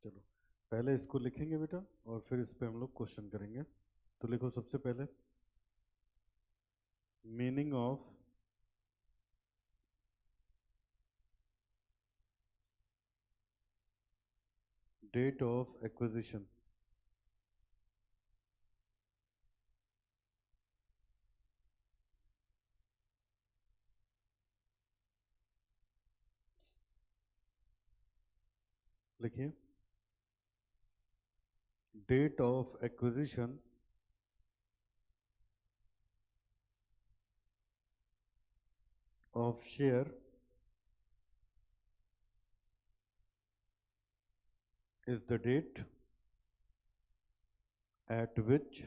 चलो पहले इसको लिखेंगे बेटा, और फिर इस पे हम लोग क्वेश्चन करेंगे। तो लिखो सबसे पहले meaning of date of acquisition. लिखिए date of acquisition of share is the date at which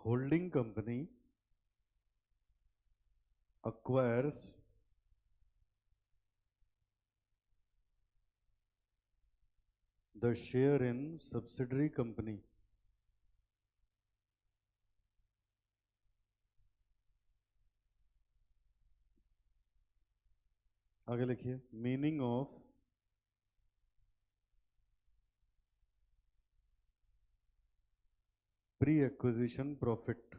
holding company acquires the share in subsidiary company. आगे लिखिए, meaning of pre acquisition profit.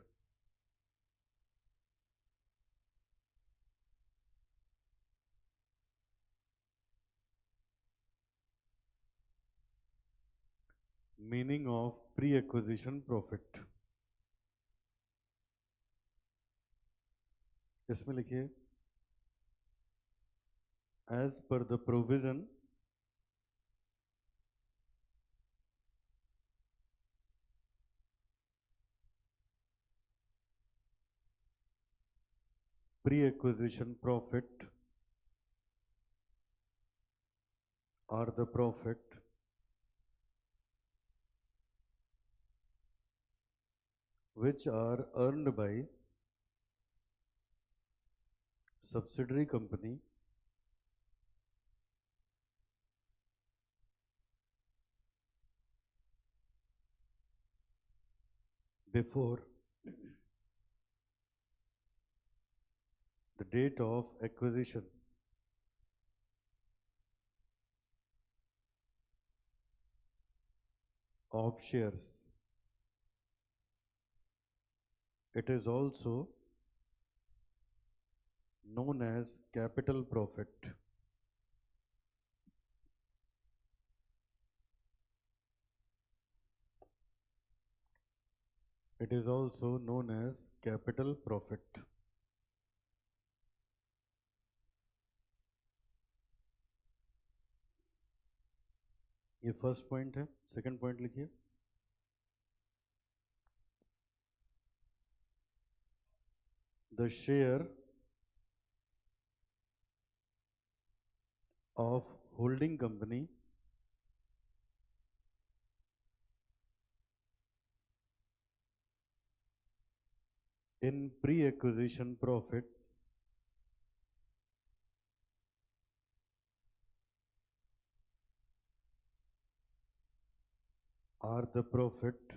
Meaning of pre acquisition profit. इसमें लिखिए, as per the provision pre-acquisition profit are the profit which are earned by subsidiary company before the date of acquisition of shares. It is also known as capital profit. It is also known as capital profit. ये first point है. Second point लिखिए, the share of holding company in pre-acquisition profit are the profit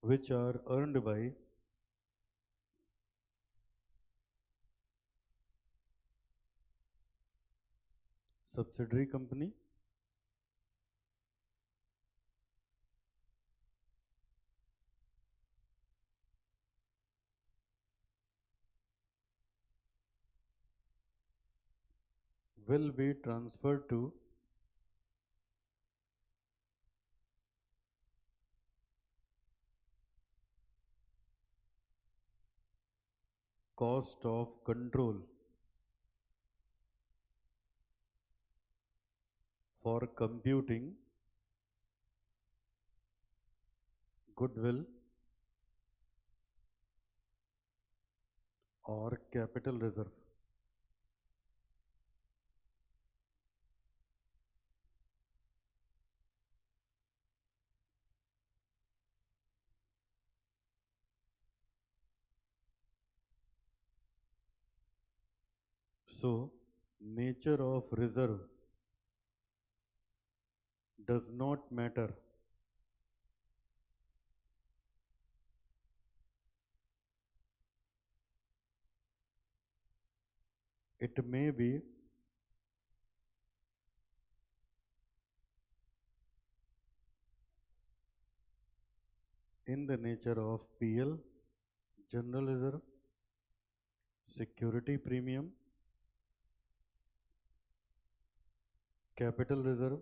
which are earned by subsidiary company will be transferred to cost of control for computing goodwill or capital reserve. So, nature of reserve does not matter. It may be in the nature of PL, general reserve, security premium, capital reserve,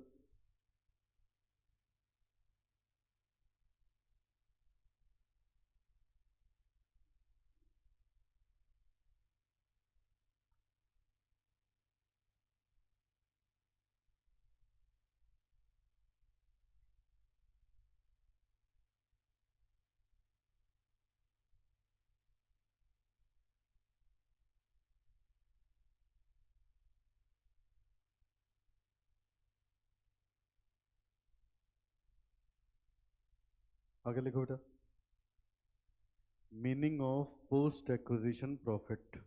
आगे लिखो बेटा, meaning of post acquisition profit.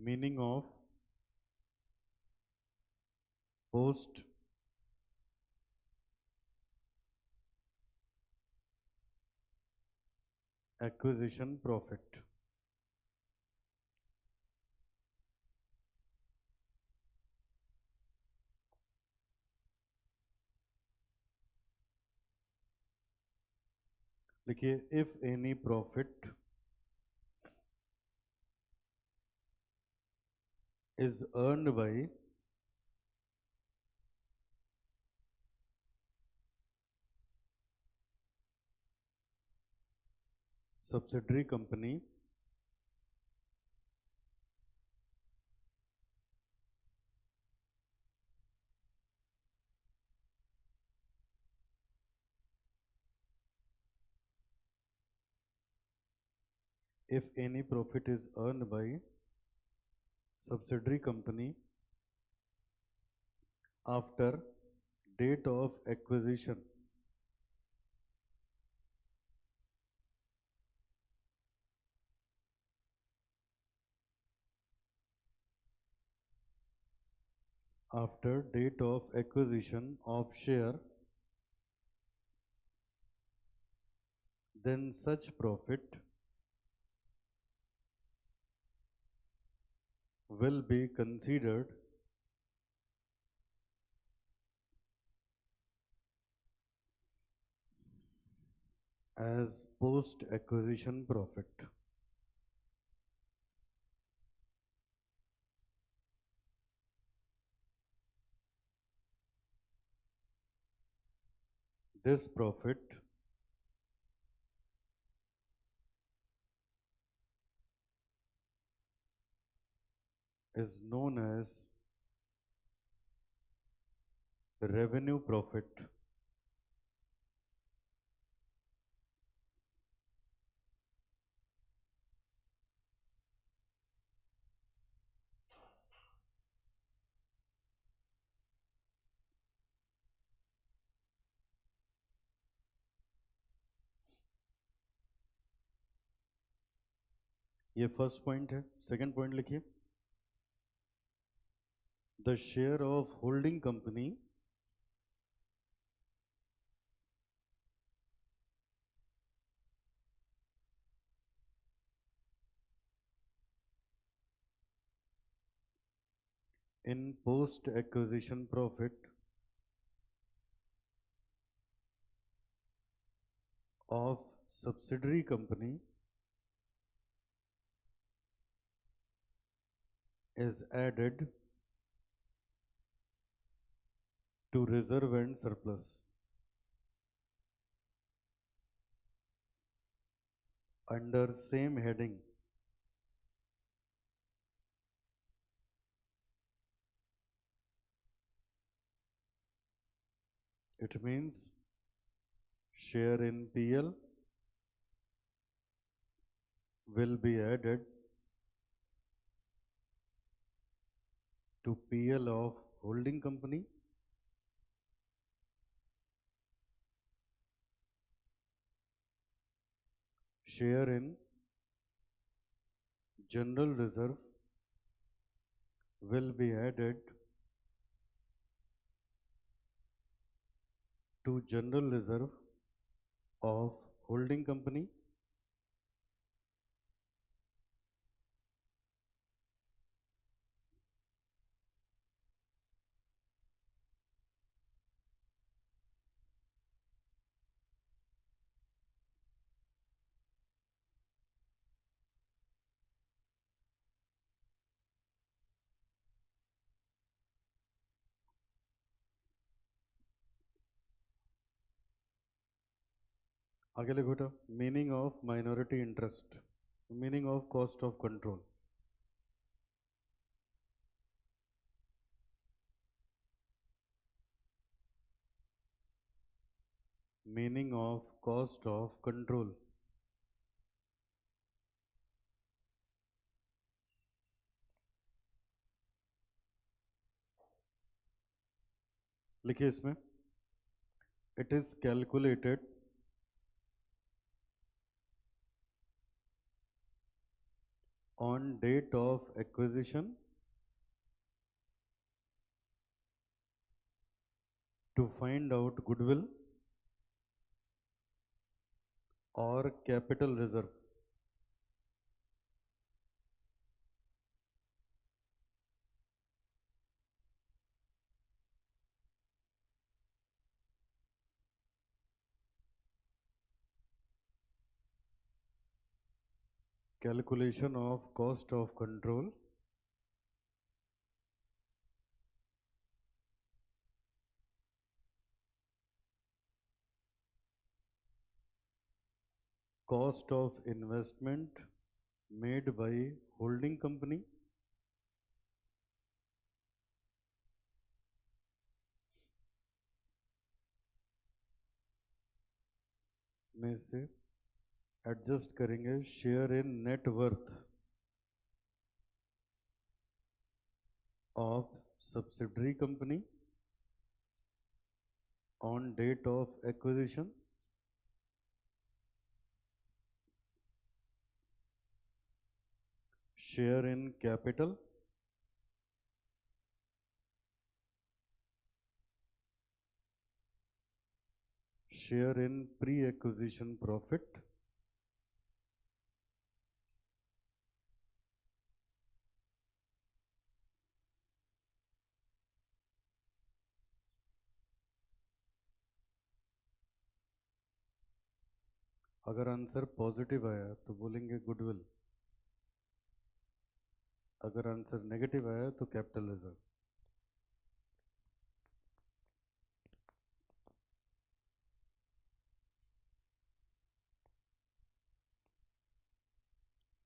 Meaning of post acquisition profit. लिखिए, if any profit is earned by subsidiary company if any profit is earned by subsidiary company after date of acquisition after date of acquisition of share, then such profit will be considered as post acquisition profit. This profit is known as revenue profit ये first point है। Second point लिखिए, the share of holding company in post acquisition profit of subsidiary company is added to reserve and surplus under same heading it means share in PL will be added to PL of holding company share in general reserve will be added to general reserve of holding company आगे लिखो बेटा, meaning of minority interest, meaning of cost of control. Meaning of cost of control. लिखिए इसमें, it is calculated on date of acquisition to find out goodwill or capital reserve। Calculation of cost of control cost of investment made by holding company में से adjust करेंगे share in net worth of subsidiary company on date of acquisition share in capital share in pre acquisition profit अगर answer positive आया तो बोलेंगे goodwill, अगर answer negative आया तो कैपिटल रिजर्व।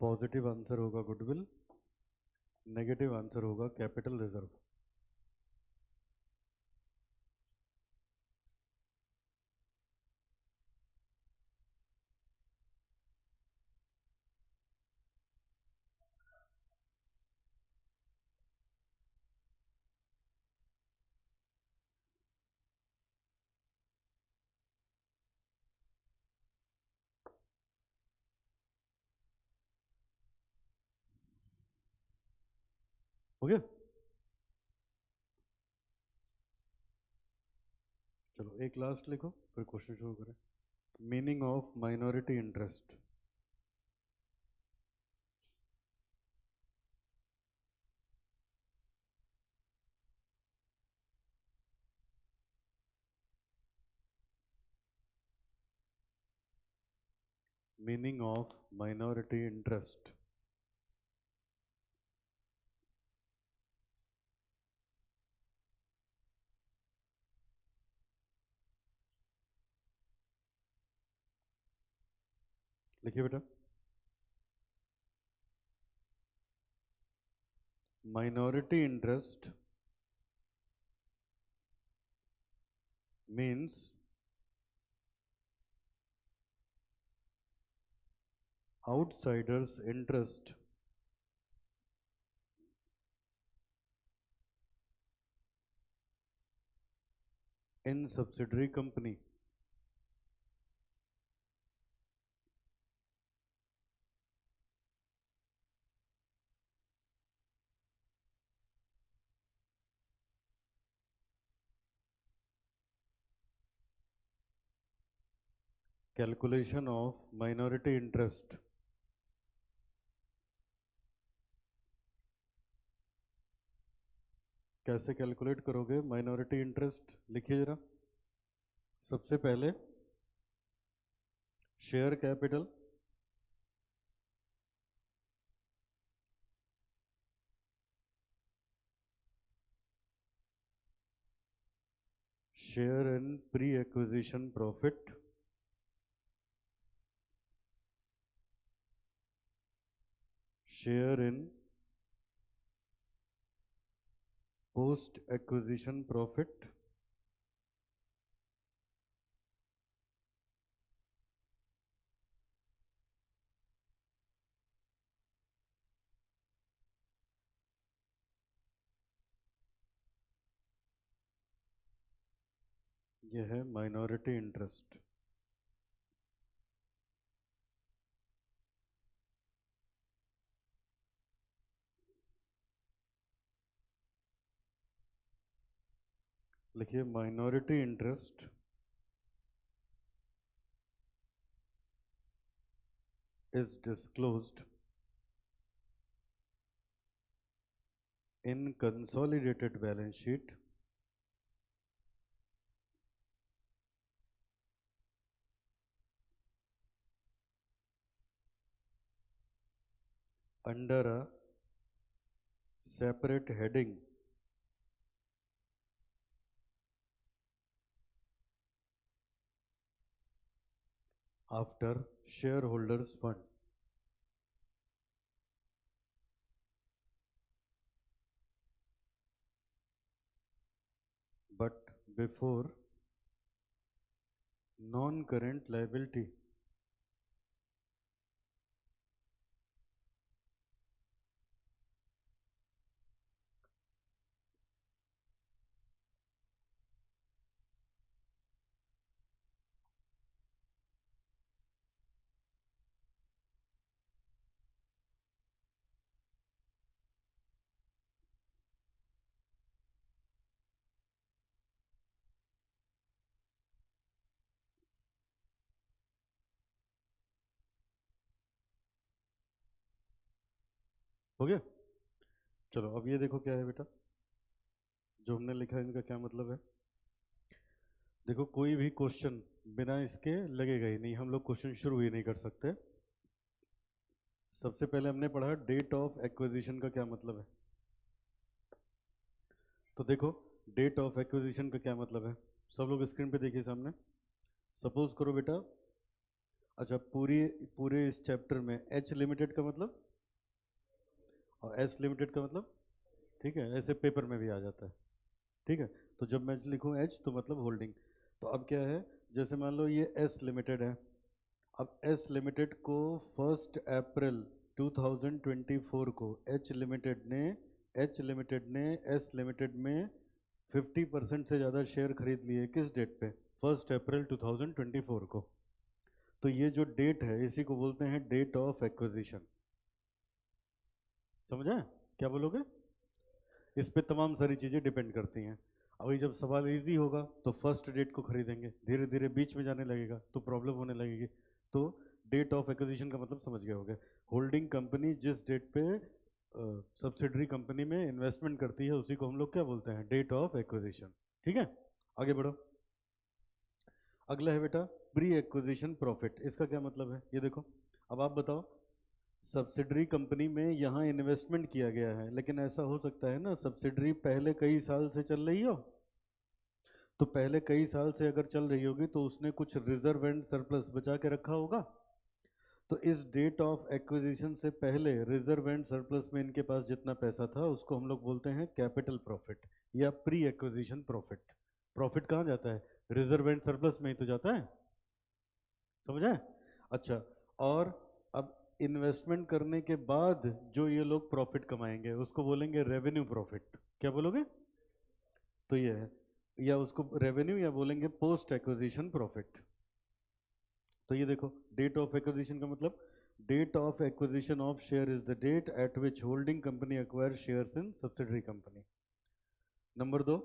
पॉजिटिव आंसर होगा गुडविल, नेगेटिव आंसर होगा capital reserve. हो गया? चलो एक लास्ट लिखो फिर क्वेश्चन शुरू करें। Meaning of minority interest. Meaning of minority interest. लिखिए बेटा, minority interest means outsiders interest in subsidiary company calculation of minority interest. कैसे कैलकुलेट करोगे माइनॉरिटी इंटरेस्ट? लिखिए जरा। सबसे पहले share capital share in pre acquisition profit share in post acquisition profit ये है माइनॉरिटी इंटरेस्ट। लिखिए minority interest is disclosed in consolidated balance sheet under a separate heading after shareholders fund, but before non-current liability. हो गया? चलो अब ये देखो क्या है बेटा, जो हमने लिखा है इनका क्या मतलब है। देखो कोई भी क्वेश्चन बिना इसके लगेगा ही नहीं, हम लोग क्वेश्चन शुरू ही नहीं कर सकते। सबसे पहले हमने पढ़ा डेट ऑफ एक्विजिशन का क्या मतलब है। तो देखो डेट ऑफ एक्विजिशन का क्या मतलब है, सब लोग स्क्रीन पे देखिए सामने। सपोज करो बेटा, अच्छा पूरे इस चैप्टर में एच लिमिटेड का मतलब और एस लिमिटेड का मतलब, ठीक है, ऐसे पेपर में भी आ जाता है, ठीक है। तो जब मैं लिखूँ एच तो मतलब होल्डिंग। तो अब क्या है, जैसे मान लो ये एस लिमिटेड है, अब एस लिमिटेड को 1 अप्रैल 2024 को एच लिमिटेड ने एस लिमिटेड में 50% से ज़्यादा शेयर खरीद लिए। किस डेट पे? 1 अप्रैल 2024 को। तो ये जो डेट है इसी को बोलते हैं डेट ऑफ एक्विजिशन। समझा? क्या बोलोगे? इस पे तमाम सारी चीज़ें डिपेंड करती हैं। अभी जब सवाल इजी होगा तो फर्स्ट डेट को खरीदेंगे, धीरे धीरे बीच में जाने लगेगा तो प्रॉब्लम होने लगेगी। तो डेट ऑफ एक्विजिशन का मतलब समझ गए होगे। होल्डिंग कंपनी जिस डेट पे सब्सिडरी कंपनी में इन्वेस्टमेंट करती है उसी को हम लोग क्या बोलते हैं? Date of acquisition. ठीक है, आगे बढ़ो। अगला है बेटा प्री एक्विजिशन प्रॉफिट। इसका क्या मतलब है ये देखो। अब आप बताओ, सब्सिडरी कंपनी में यहाँ इन्वेस्टमेंट किया गया है, लेकिन ऐसा हो सकता है ना सब्सिडरी पहले कई साल से चल रही हो, तो पहले कई साल से अगर चल रही होगी तो उसने कुछ रिजर्व एंड सरप्लस बचा के रखा होगा। तो इस डेट ऑफ एक्विजिशन से पहले रिजर्व एंड सरप्लस में इनके पास जितना पैसा था उसको हम लोग बोलते हैं कैपिटल प्रॉफिट या प्री एक्विजिशन प्रॉफिट। प्रॉफिट कहाँ जाता है? रिजर्व एंड सरप्लस में ही तो जाता है। समझा है? अच्छा, और अब इन्वेस्टमेंट करने के बाद जो ये लोग प्रॉफिट कमाएंगे उसको बोलेंगे रेवेन्यू प्रॉफिट। क्या बोलोगे? तो ये है, या उसको रेवेन्यू या बोलेंगे पोस्ट एक्विजिशन प्रॉफिट। तो ये देखो डेट ऑफ एक्विजिशन का मतलब, date of acquisition of share is the date at which holding company acquire shares in subsidiary company. Number 2,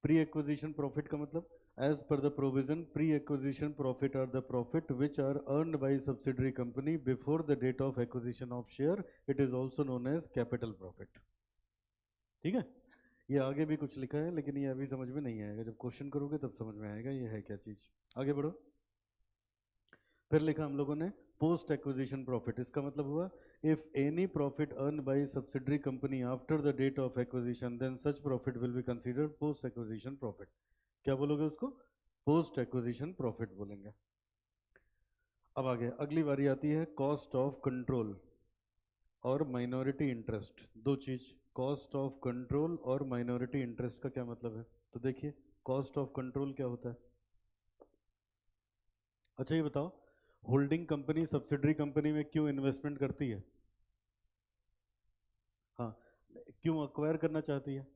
pre acquisition profit का मतलब, as per the provision pre acquisition profit are the profit which are earned by subsidiary company before the date of acquisition of share, it is also known as capital profit. ठीक है, ये आगे भी कुछ लिखा है लेकिन ये अभी समझ में नहीं आएगा, जब क्वेश्चन करोगे तब समझ में आएगा ये है क्या चीज। आगे बढ़ो। फिर लिखा हम लोगों ने पोस्ट एक्विजिशन प्रॉफिट। इसका मतलब हुआ if any profit earn by subsidiary company after the date of acquisition then such profit will be considered post acquisition profit. क्या बोलोगे उसको? पोस्ट एक्विजिशन प्रॉफिट बोलेंगे। अब आगे अगली बारी आती है कॉस्ट ऑफ कंट्रोल और माइनॉरिटी इंटरेस्ट। दो चीज, कॉस्ट ऑफ कंट्रोल और माइनॉरिटी इंटरेस्ट का क्या मतलब है। तो देखिए कॉस्ट ऑफ कंट्रोल क्या होता है। अच्छा ये बताओ, होल्डिंग कंपनी सब्सिडरी कंपनी में क्यों इन्वेस्टमेंट करती है? हाँ, क्यों अक्वायर करना चाहती है?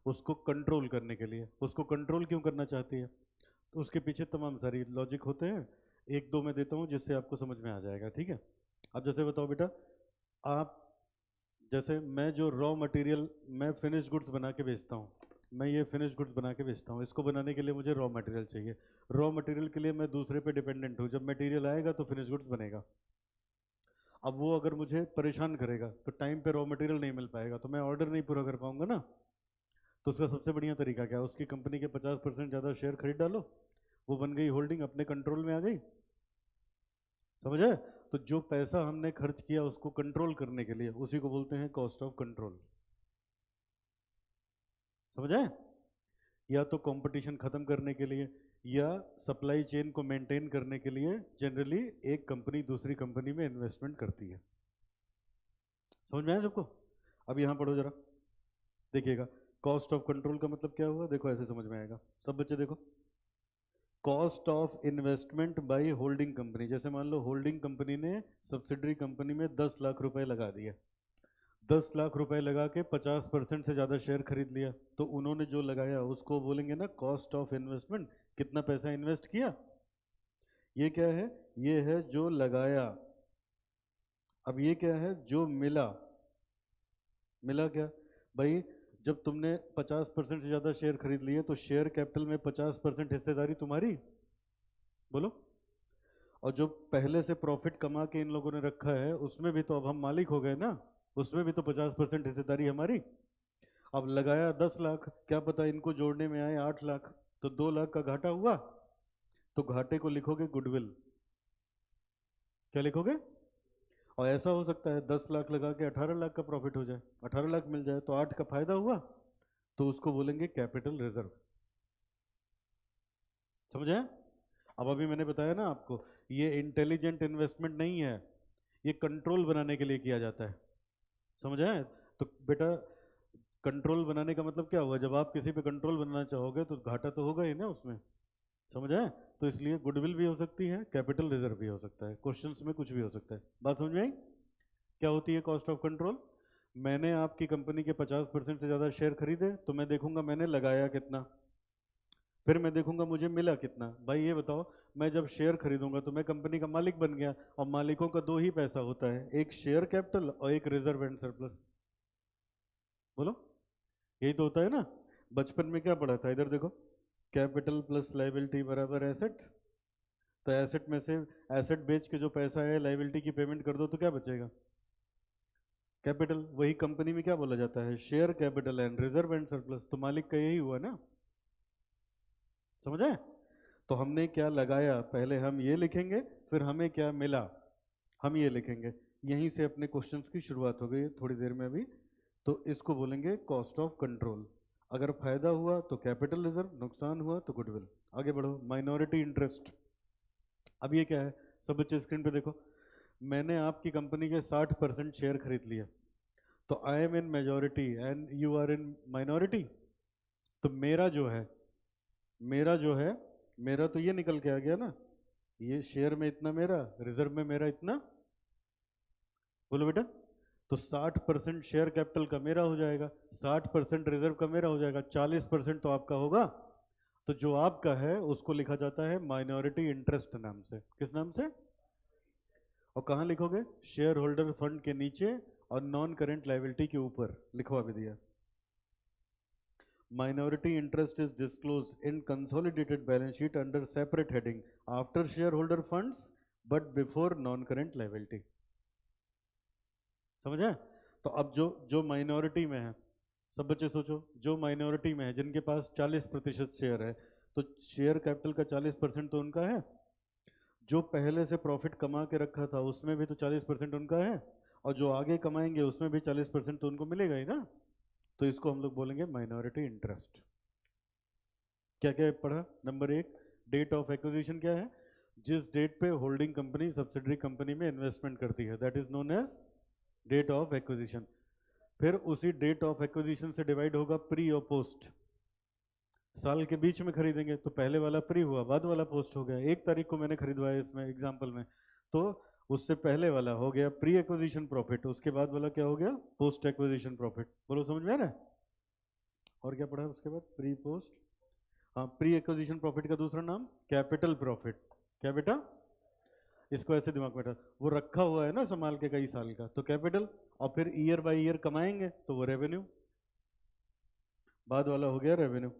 उसको कंट्रोल करने के लिए। उसको कंट्रोल क्यों करना चाहती है? तो उसके पीछे तमाम सारी लॉजिक होते हैं, एक दो मैं देता हूँ जिससे आपको समझ में आ जाएगा, ठीक है? अब जैसे बताओ बेटा, आप जैसे मैं जो रॉ मटेरियल मैं फिनिश गुड्स बना के बेचता हूँ, मैं ये फिनिश गुड्स बना के बेचता हूँ, इसको बनाने के लिए मुझे रॉ मटेरियल चाहिए। रॉ मटेरियल के लिए मैं दूसरे पे डिपेंडेंट हूँ, जब मटेरियल आएगा तो फिनिश गुड्स बनेगा। अब वो अगर मुझे परेशान करेगा तो टाइम पे रॉ मटेरियल नहीं मिल पाएगा, तो मैं ऑर्डर नहीं पूरा कर पाऊंगा ना। तो उसका सबसे बढ़िया तरीका क्या है? उसकी कंपनी के 50% ज़्यादा शेयर खरीद डालो, वो बन गई होल्डिंग, अपने कंट्रोल में आ गई। समझ आए? तो जो पैसा हमने खर्च किया उसको कंट्रोल करने के लिए, उसी को बोलते हैं कॉस्ट ऑफ कंट्रोल। समझ आए? या तो कंपटीशन खत्म करने के लिए, या सप्लाई चेन को मेंटेन करने के लिए जनरली एक कंपनी दूसरी कंपनी में इन्वेस्टमेंट करती है। समझ में आया सबको? अब यहां पढ़ो जरा, देखिएगा कॉस्ट ऑफ कंट्रोल का मतलब क्या हुआ। देखो ऐसे समझ में आएगा, सब बच्चे देखो। Cost of investment by holding company, जैसे मान लो होल्डिंग कंपनी ने सब्सिडरी कंपनी में 10 लाख रुपए लगा दिया, 10 लाख रुपए लगा के 50% से ज़्यादा शेयर खरीद लिया, तो उन्होंने जो लगाया उसको बोलेंगे ना कॉस्ट ऑफ इन्वेस्टमेंट। कितना पैसा इन्वेस्ट किया, ये क्या है? ये है जो लगाया। अब ये क्या है? जो मिला। मिला क्या भाई? जब तुमने 50% से ज़्यादा शेयर खरीद लिए तो शेयर कैपिटल में 50% हिस्सेदारी तुम्हारी, बोलो। और जो पहले से प्रॉफिट कमा के इन लोगों ने रखा है उसमें भी तो अब हम मालिक हो गए ना, उसमें भी तो 50% हिस्सेदारी हमारी। अब लगाया 10 लाख, क्या पता इनको जोड़ने में आए 8 लाख, तो 2 लाख का घाटा हुआ। तो घाटे को लिखोगे गुडविल। क्या लिखोगे? और ऐसा हो सकता है 10 लाख लगा के 18 लाख का प्रॉफिट हो जाए, 18 लाख मिल जाए तो 8 का फायदा हुआ, तो उसको बोलेंगे कैपिटल रिजर्व। समझे? अब अभी मैंने बताया ना आपको, ये इंटेलिजेंट इन्वेस्टमेंट नहीं है, ये कंट्रोल बनाने के लिए किया जाता है। समझ आए? तो बेटा कंट्रोल बनाने का मतलब क्या हुआ? जब आप किसी पे कंट्रोल बनाना चाहोगे तो घाटा तो होगा ही ना उसमें। समझ आए? तो इसलिए गुडविल भी हो सकती है, कैपिटल रिजर्व भी हो सकता है, क्वेश्चंस में कुछ भी हो सकता है। बात समझ में आई? क्या होती है कॉस्ट ऑफ कंट्रोल? मैंने आपकी कंपनी के 50% से ज़्यादा शेयर खरीदे, तो मैं देखूंगा मैंने लगाया कितना, फिर मैं देखूंगा मुझे मिला कितना। भाई ये बताओ, मैं जब शेयर खरीदूंगा तो मैं कंपनी का मालिक बन गया, और मालिकों का दो ही पैसा होता है, एक शेयर कैपिटल और एक रिजर्व एंड सरप्लस। बोलो, यही तो होता है ना। बचपन में क्या पढ़ा था? इधर देखो, कैपिटल प्लस लाइबिलिटी बराबर एसेट। तो एसेट में से एसेट बेच के जो पैसा है लाइबिलिटी की पेमेंट कर दो तो क्या बचेगा? कैपिटल। वही कंपनी में क्या बोला जाता है? Share capital and reserve and surplus. तो मालिक का यही हुआ ना। समझ आए? तो हमने क्या लगाया, पहले हम ये लिखेंगे, फिर हमें क्या मिला हम ये लिखेंगे। यहीं से अपने क्वेश्चंस की शुरुआत हो गई थोड़ी देर में अभी। तो इसको बोलेंगे कॉस्ट ऑफ कंट्रोल। अगर फायदा हुआ तो कैपिटल रिजर्व, नुकसान हुआ तो गुडविल। आगे बढ़ो, माइनॉरिटी इंटरेस्ट। अब ये क्या है? सब बच्चे स्क्रीन पे देखो। मैंने आपकी कंपनी के 60% शेयर खरीद लिए, तो I am in majority and you are in minority. तो मेरा जो है मेरा तो ये निकल के आ गया ना, ये शेयर में इतना मेरा, रिजर्व में मेरा इतना। बोलो बेटा। तो 60% शेयर कैपिटल का मेरा हो जाएगा, 60% रिजर्व का मेरा हो जाएगा, 40% तो आपका होगा। तो जो आपका है उसको लिखा जाता है माइनॉरिटी इंटरेस्ट नाम से। किस नाम से? और कहाँ लिखोगे? शेयर होल्डर फंड के नीचे और नॉन करेंट लाइबिलिटी के ऊपर लिखवा भी दिया। Minority interest is disclosed in consolidated balance sheet under separate heading after shareholder funds but before non-current liability. समझे? तो अब जो माइनॉरिटी में है, सब बच्चे सोचो, जो माइनॉरिटी में है जिनके पास 40% शेयर है, तो शेयर कैपिटल का 40% तो उनका है। जो पहले से प्रॉफिट कमा के रखा था उसमें भी तो 40% उनका है, और जो आगे कमाएंगे उसमें भी 40% तो उनको मिलेगा ही ना। तो इसको हम लोग बोलेंगे माइनॉरिटी इंटरेस्ट। क्या क्या पढ़ा? नंबर एक, डेट ऑफ एक्विजिशन क्या है? जिस डेट पे होल्डिंग कंपनी सब्सिडरी कंपनी में इन्वेस्टमेंट करती है, that is known as date of acquisition. फिर उसी डेट ऑफ एक्विजिशन से डिवाइड होगा प्री और पोस्ट। साल के बीच में खरीदेंगे तो पहले वाला प्री हुआ, बाद वाला पोस्ट हो गया। 1 तारीख को मैंने खरीदवाया इसमें एग्जाम्पल में, तो उससे पहले वाला हो गया प्री एक्विजिशन प्रॉफिट, उसके बाद वाला क्या हो गया? Post acquisition profit. बोलो, समझ में आ रहा है? और क्या पढ़ा है उसके बाद? प्री पोस्ट, हाँ, प्री एक्विजिशन प्रॉफिट का दूसरा नाम कैपिटल प्रॉफिट। क्या बेटा? इसको ऐसे दिमाग में बैठा, वो रखा हुआ है ना संभाल के कई साल का, तो कैपिटल, और फिर ईयर बाय ईयर कमाएंगे तो वो रेवेन्यू, बाद वाला हो गया रेवेन्यू।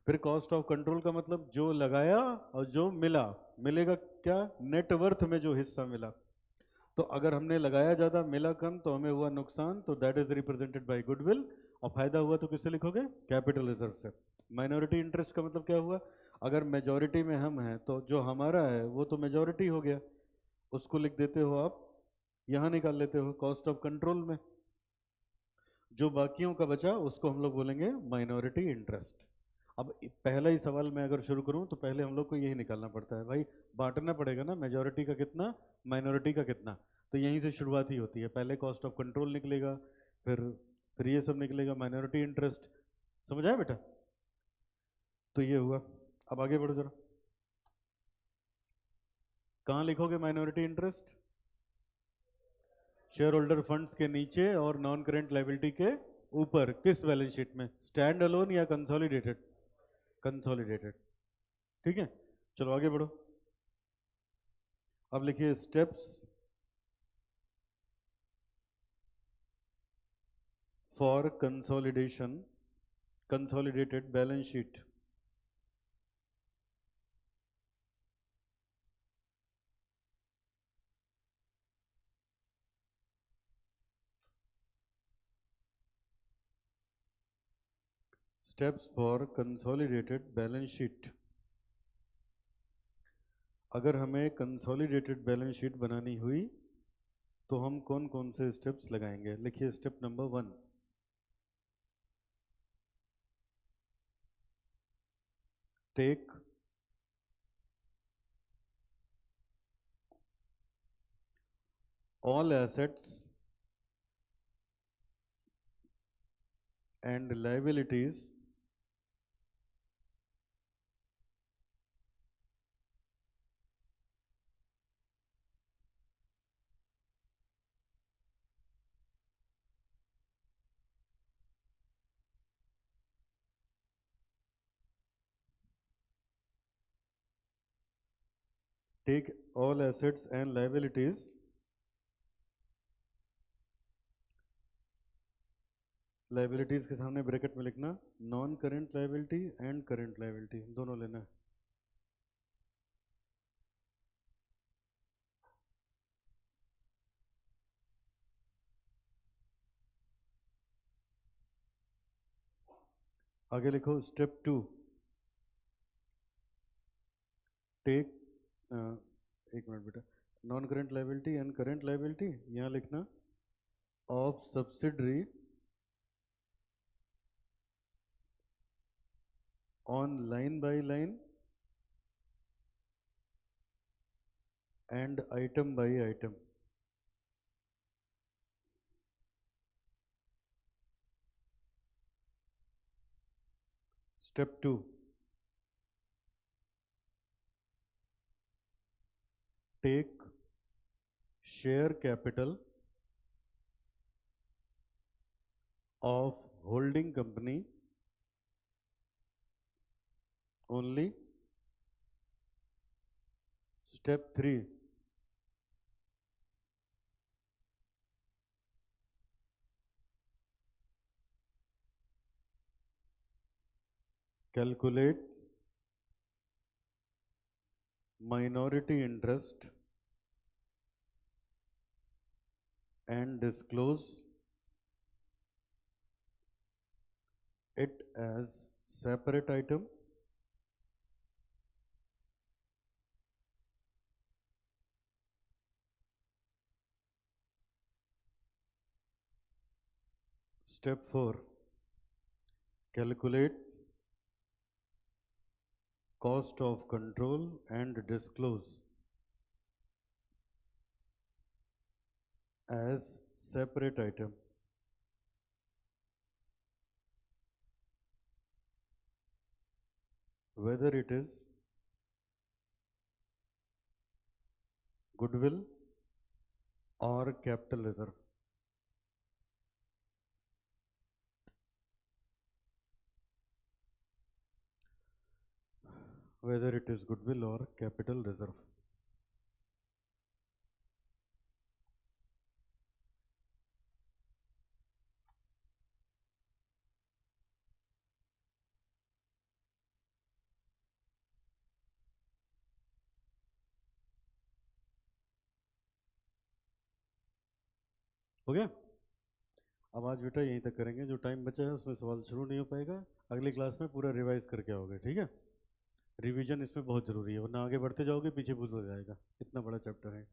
फिर कॉस्ट ऑफ कंट्रोल का मतलब जो लगाया और जो मिला, मिलेगा क्या? नेट वर्थ में जो हिस्सा मिला। तो अगर हमने लगाया ज्यादा मिला कम तो हमें हुआ नुकसान, तो that is represented by goodwill. और फायदा हुआ तो किससे लिखोगे? कैपिटल रिजर्व से। माइनॉरिटी इंटरेस्ट का मतलब क्या हुआ? अगर मेजॉरिटी में हम हैं तो जो हमारा है वो तो मेजॉरिटी हो गया, उसको लिख देते हो आप, यहाँ निकाल लेते हो कॉस्ट ऑफ कंट्रोल में। जो बाकियों का बचा उसको हम लोग बोलेंगे माइनॉरिटी इंटरेस्ट। अब पहला ही सवाल मैं अगर शुरू करूं तो पहले हम लोग को यही निकालना पड़ता है भाई, बांटना पड़ेगा ना, मेजॉरिटी का कितना, माइनॉरिटी का कितना। तो यहीं से शुरुआत ही होती है, पहले कॉस्ट ऑफ कंट्रोल निकलेगा, फिर फिर ये सब निकलेगा, माइनॉरिटी इंटरेस्ट। समझ आया बेटा? तो ये हुआ। अब आगे बढ़ो जरा, कहाँ लिखोगे minority interest? Share holder funds के नीचे और नॉन करेंट लाइबिलिटी के ऊपर। किस बैलेंस शीट में? स्टैंड अलोन या कंसोलिडेटेड? कंसोलिडेटेड। ठीक है, चलो आगे बढ़ो। अब लिखिए steps for consolidation, consolidated balance sheet. Steps for consolidated balance sheet. अगर हमें कंसोलिडेटेड बैलेंस शीट बनानी हुई तो हम कौन कौन से स्टेप्स लगाएंगे? लिखिए step number 1, take all assets and liabilities take all assets and liabilities liabilities के सामने ब्रैकेट में लिखना non current liability and current liability, दोनों लेना है। आगे लिखो स्टेप 2, टेक, एक मिनट बेटा, non current liability and current liability यहाँ लिखना of subsidiary on line by line and item by item. Step 2, take share capital of holding company only. Step 3, calculate minority interest and disclose it as separate item। Step 4, calculate cost of control and disclose as separate item। Whether it is goodwill or capital reserve। Whether it is goodwill और capital reserve. हो गया। अब आज बेटा यहीं तक करेंगे, जो टाइम बचा है उसमें सवाल शुरू नहीं हो पाएगा। अगली क्लास में पूरा रिवाइज करके आओगे, ठीक है। रिवीजन इसमें बहुत ज़रूरी है, वरना आगे बढ़ते जाओगे पीछे भूल हो जाएगा, इतना बड़ा चैप्टर है।